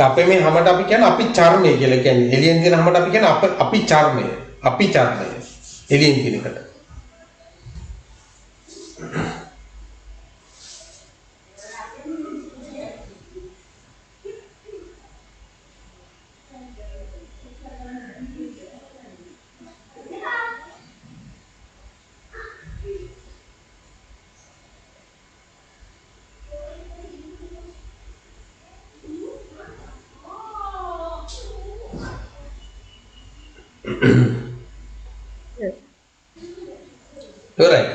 අපේ මේ හැමට අපි කියන්නේ අපිචර්මය කියලා කියන්නේ. එළියෙන් තියෙන හැමට අපි කියන්නේ අපිචර්මය. අපිචර්මය. එළියෙන් තියෙන එකට. You're right.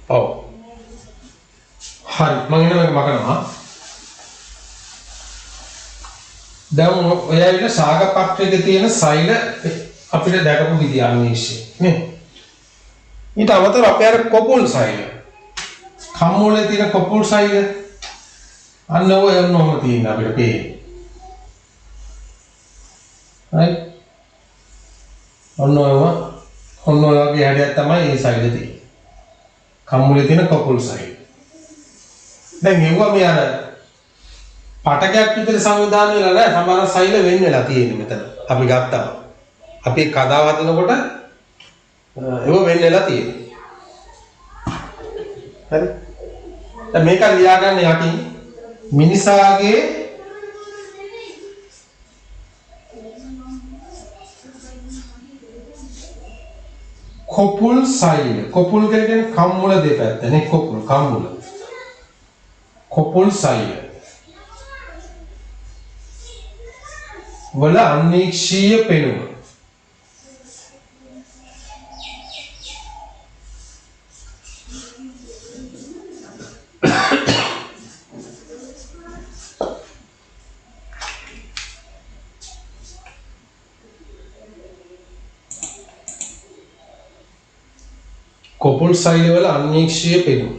Oh. හරි මම ඉන්න මේක මකනවා. දැන් ඔය ඇවිල්ලා සාග පත්‍රයේ තියෙන සෛල අපිට දැකපු විදිය අනිශ්චය නේ. ඊට අමතරව අපේ අර කොපුල් සෛල. කම්මුලේ තියෙන කොපුල් සෛල අන්න ඔය ඔන්නෝම තියෙන අපිට පේන්නේ. හරි. ඔන්න ඔය වගේ හැඩයක් තමයි මේ සෛල තියෙන්නේ. කම්මුලේ තියෙන කොපුල් සෛල. දැන් මෙවුවා මේ අර පටකයක් විතර සංවිධානය වෙලා නැහැ. සමහර සෛල වෙන් වෙලා තියෙන්නේ මෙතන. අපි ගත්තා. අපි කතාව හදනකොට ඒව වෙන් වෙලා තියෙන්නේ. හරි. දැන් මේක ලියා ගන්න යටින් මිනිසාගේ කොපුල් සෛල. කොපුල් කියන්නේ කම්මුල දෙපැත්ත නේ කොපුල් කම්මුල. කොපුල් සෛල. වල අනීක්ෂීය පෙනුම. කොපුල් සෛල වල අනීක්ෂීය පෙනුම.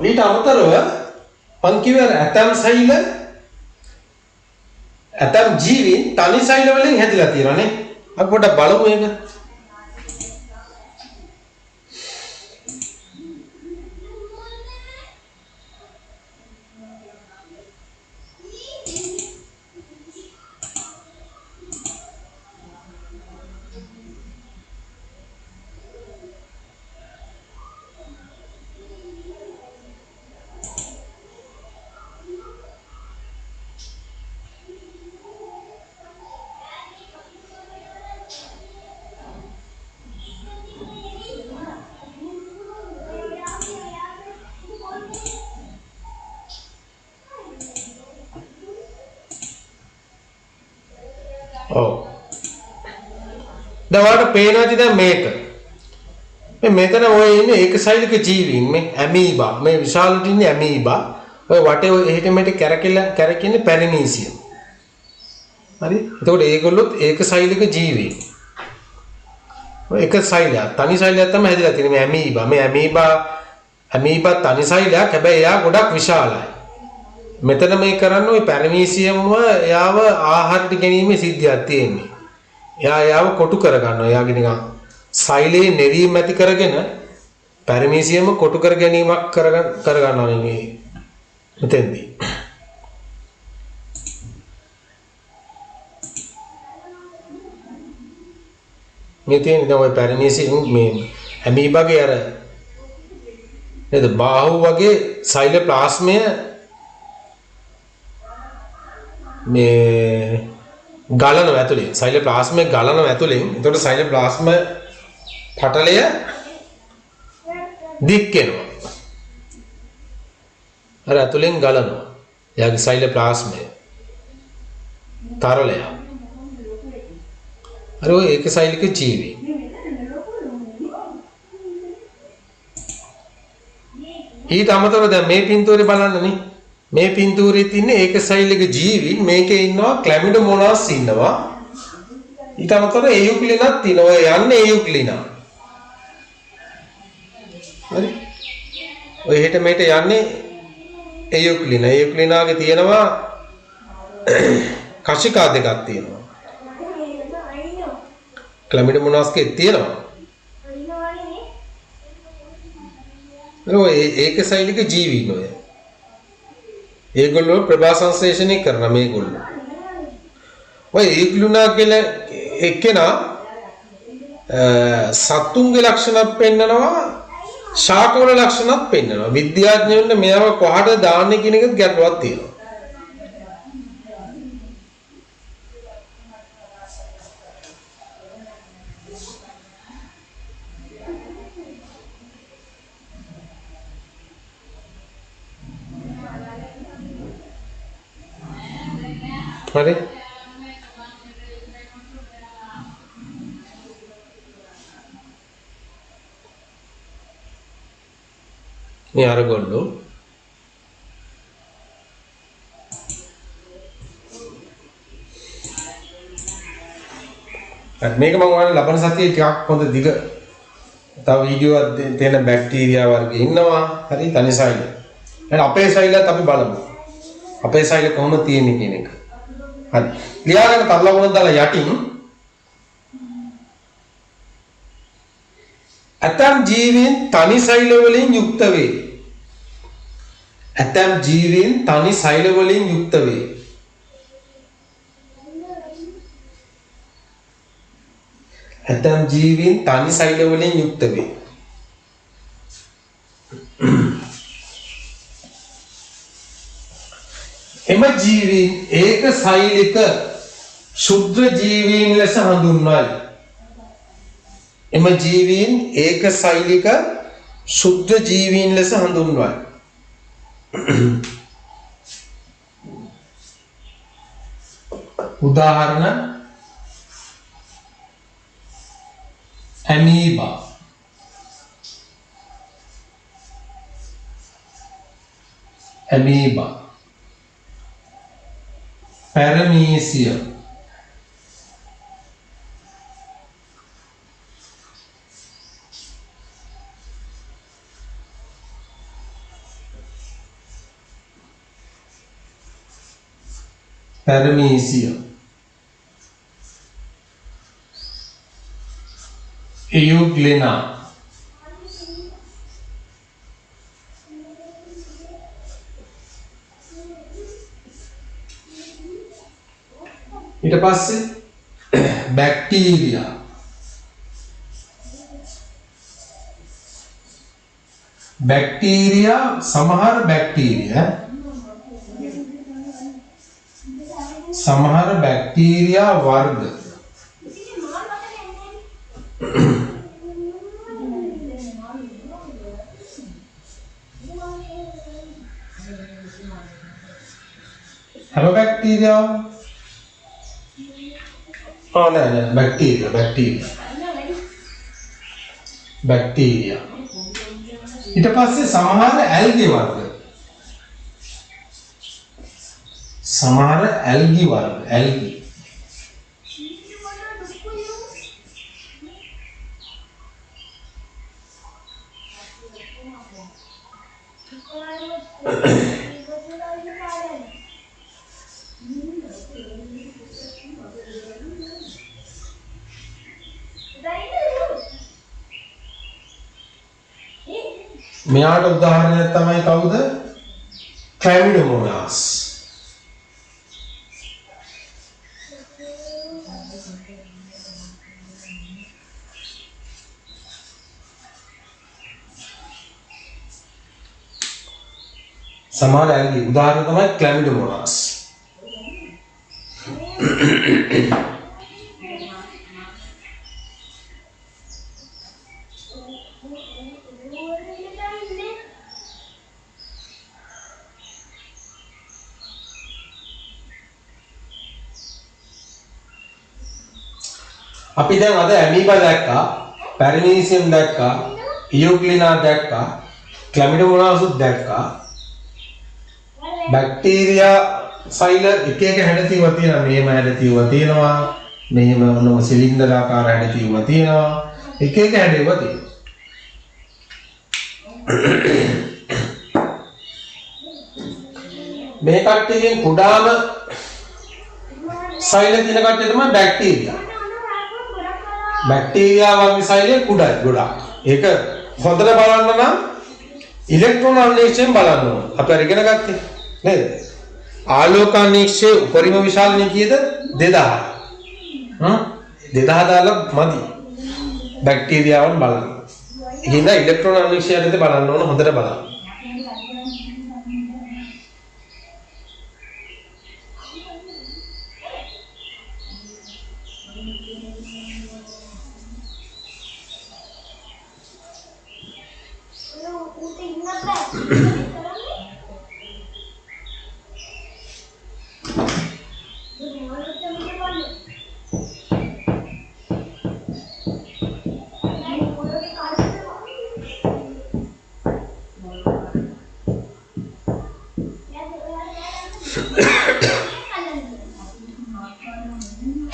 ඊට අමතරව මං කිව්වා ඇතම් සෛල ඇතම් ජීවීන් තනි සෛල වලින් හැදිලා තියෙනවා නේ. අපි පොඩ්ඩක් බලමු මේක. ඔව්. දැන් ඔයාලට පේනවාද දැන් මේක? මේ මෙතන ඔය ඉන්නේ ඒකසෛලික ජීවීන් මේ ඇමීබා. මේ විශාලට ඉන්නේ ඇමීබා. ඔය වටේ ඔය එහෙට මෙහෙට කැරකෙන්නේ පැරිනීසියම්. හරි? එතකොට ඒගොල්ලොත් ඒකසෛලික ජීවීන්. ඔය එක සෛලයක් තනි සෛලයක් තමයි හැදිලා තියෙන්නේ මේ ඇමීබා. මේ ඇමීබා තනි සෛලයක්. හැබැයි එයා ගොඩක් විශාලයි. මෙතන මේ කරන්නේ ওই පැරමීසියම්ව එයාව ආහාරට ගැනීමේ සිද්ධියක් තියෙන්නේ. එයාව කොටු කර ගන්නවා. එයාගේ නිකන් සෛලයේ නෙරීම ඇති කරගෙන පැරමීසියම කොටු කර ගැනීමක් කරගන්නවා මේ මෙතෙන්දී. මේ තියෙන දැන් ඔය පැරමීසියම් මේ ඇමීබාගේ අර නේද බාහුව වගේ සෛලෝප්ලාස්මය මේ ගලනවා ඇතුලේ සෛලෝප්ලාස්මය ගලනවා ඇතුලෙන්. එතකොට සෛලෝප්ලාස්ම පටලය දික් වෙනවා. අර ඇතුලෙන් ගලනවා. එයාගේ සෛලෝප්ලාස්මය තරලය. අර ඔය ඒකසෛලික ජීවි. ඊට අමතරව දැන් මේ පින්තූරේ බලන්නනේ. මේ පින්තූරේ තියෙන ඒකසෛලික ජීවි මේකේ ඉන්නවා ක්ලැමිඩෝමෝනාස් ඉන්නවා. ඊට අමතරව එයුක්ලිනක් තියෙනවා. ඔය යන්නේ එයුක්ලිනා. හරි. ඔය හෙට මෙහෙට යන්නේ එයුක්ලිනා. එයුක්ලිනාගේ තියෙනවා කශිකා දෙකක් තියෙනවා. ක්ලැමිඩෝමෝනාස්ගේ තියෙනවා. ඒකසෛලික ජීවීන් ඔය. ඒගොල්ලෝ ප්‍රභා සංශ්ලේෂණය කරන මේගොල්ලෝ. ඔය ඒග්ලුනා කියලා එක්කෙනා සත්තුන්ගේ ලක්ෂණත් පෙන්නනවා ශාකවල ලක්ෂණත් පෙන්නනවා. විද්‍යාඥයන්ට මේව කොහටද දාන්නේ කියන එක ගැටලුවක් තියෙනවා. හරි මේ අරගොල්ලෝ මේක මම ඔයාලට ලබන සතියේ ටිකක් හොඳ දිග තව වීඩියෝ එකක් දෙන බැක්ටීරියා වර්ග ඉන්නවා. හරි තනි සෛල. එහෙනම් අපේ සෛලයත් අපි බලමු. අපේ සෛල කොහොමද තියෙන්නේ කියන එක. හරි. ලියාගෙන තරලවුණ දාලා යටින් ඇතම් ජීවීන් තනි සෛල වලින් යුක්ත වේ. ඇතම් ජීවීන් තනි සෛල වලින් යුක්ත වේ. ඇතම් ජීවීන් තනි සෛල වලින් යුක්ත වේ. එම ජීවීන් ඒක සෛලික ශුද්ධ ජීවීන් ලෙස හඳුන්වයි. එම ජීවීන් ඒක සෛලික ශුද්ධ ජීවීන් ලෙස හඳුන්වයි. උදාහරණ ඇමීබා, ඇමීබා, පැරමීසියම්, පැරමීසියම්, එයුග්ලෙනා, ඊට පස්සේ බැක්ටීරියා, බැක්ටීරියා සමහර බැක්ටීරියා වර්ග හැම බැක්ටීරියාවම නෑ බැක්ටීරියා ඊට පස්සේ සමහර ඇල්ගි වර්ග ඇල්ගි මෙයාට උදාහරණයක් තමයි කවුද? Chlamydomonas. සමහර අයගේ උදාහරණ තමයි Chlamydomonas. අපි දැන් අද ඇමීබා දැක්කා, පැරමීසියම් දැක්කා, ඉයුග්ලිනා දැක්කා, ක්ලැමිඩෝමොනාස් දැක්කා. බැක්ටීරියා සෛල එක එක හැඩතීව තියෙනවා. මේම හැඩතීව තියෙනවා. මෙහෙම මොනම සිලින්ඩර් ආකාර හැඩතීව තියෙනවා. එක එක හැඩේව තියෙනවා. මේ කට්ටියකින් කුඩාම සෛල තියෙන කට්ටිය තමයි බැක්ටීරියා. බැක්ටීරියා වගේ සෛලය කුඩායි ගොඩාක්. ඒක හොඳට බලන්න නම් ඉලෙක්ට්‍රෝන අන්වේෂණයෙන් බලන්න ඕන. අපි අර ඉගෙන ගත්තේ නේද? ආලෝක අන්වේෂණයේ උපරිම විශාලණය කීයද? 2000. 2000 දාලා මදි. බැක්ටීරියාවන් බලන්න. ඒකින්ද ඉලෙක්ට්‍රෝන අන්වේෂණයට බලන්න ඕන හොඳට බලන්න.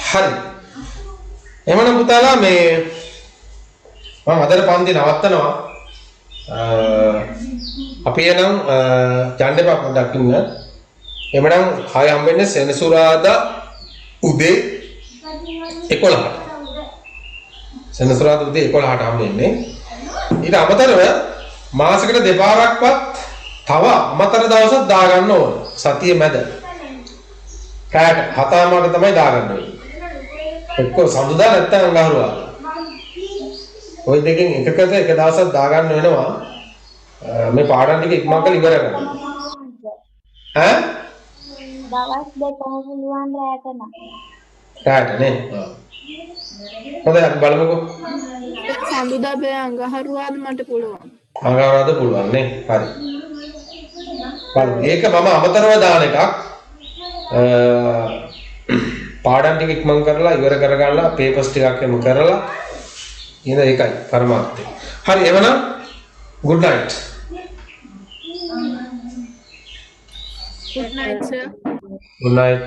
හරි. එහෙනම් පුතාලා මේ මම අදට පන්ති නවත්තනවා. අපි එනම් යන්න එපා පොඩ්ඩක් ඉන්න. එමනම් ආයෙ හම්බෙන්නේ සෙනසුරාදා උදේ 11ට. සෙනසුරාදා උදේ 11ට හම්බෙන්නේ. ඊට අමතරව මාසෙකට දෙපාරක්වත් තව අමතර දවසක් දාගන්න ඕන. සතිය මැද. කාට 7:00ට තමයි දාගන්න ඕනේ. එක්ක සඳුදා නැත්නම් අඟහරුවා. ওই දෙකෙන් එකකට එක දවසක් දාගන්න වෙනවා. මේ පාඩම් ටික ඉක්මන් කරලා ඉවර කරන්න. ඈ? දවස් දෙකම පුළුවන් රැට නම්. රැට නේ. හොඳයි අපි බලමුකෝ. සඳුදා බෑ අඟහරුවාද මට පුළුවන්. අඟහරුවාද පුළුවන් නේ. හරි. බලමු. ඒක මම අමතරව දාන එකක්. පාඩම් ටික ඉක්මන් කරලා ඉවර කරගන්නලා පේපර්ස් ටිකක් එමු කරලා ඉතින් ඒකයි පරමාර්ථය. හරි එවනම් good night. Good night, sir. Good night.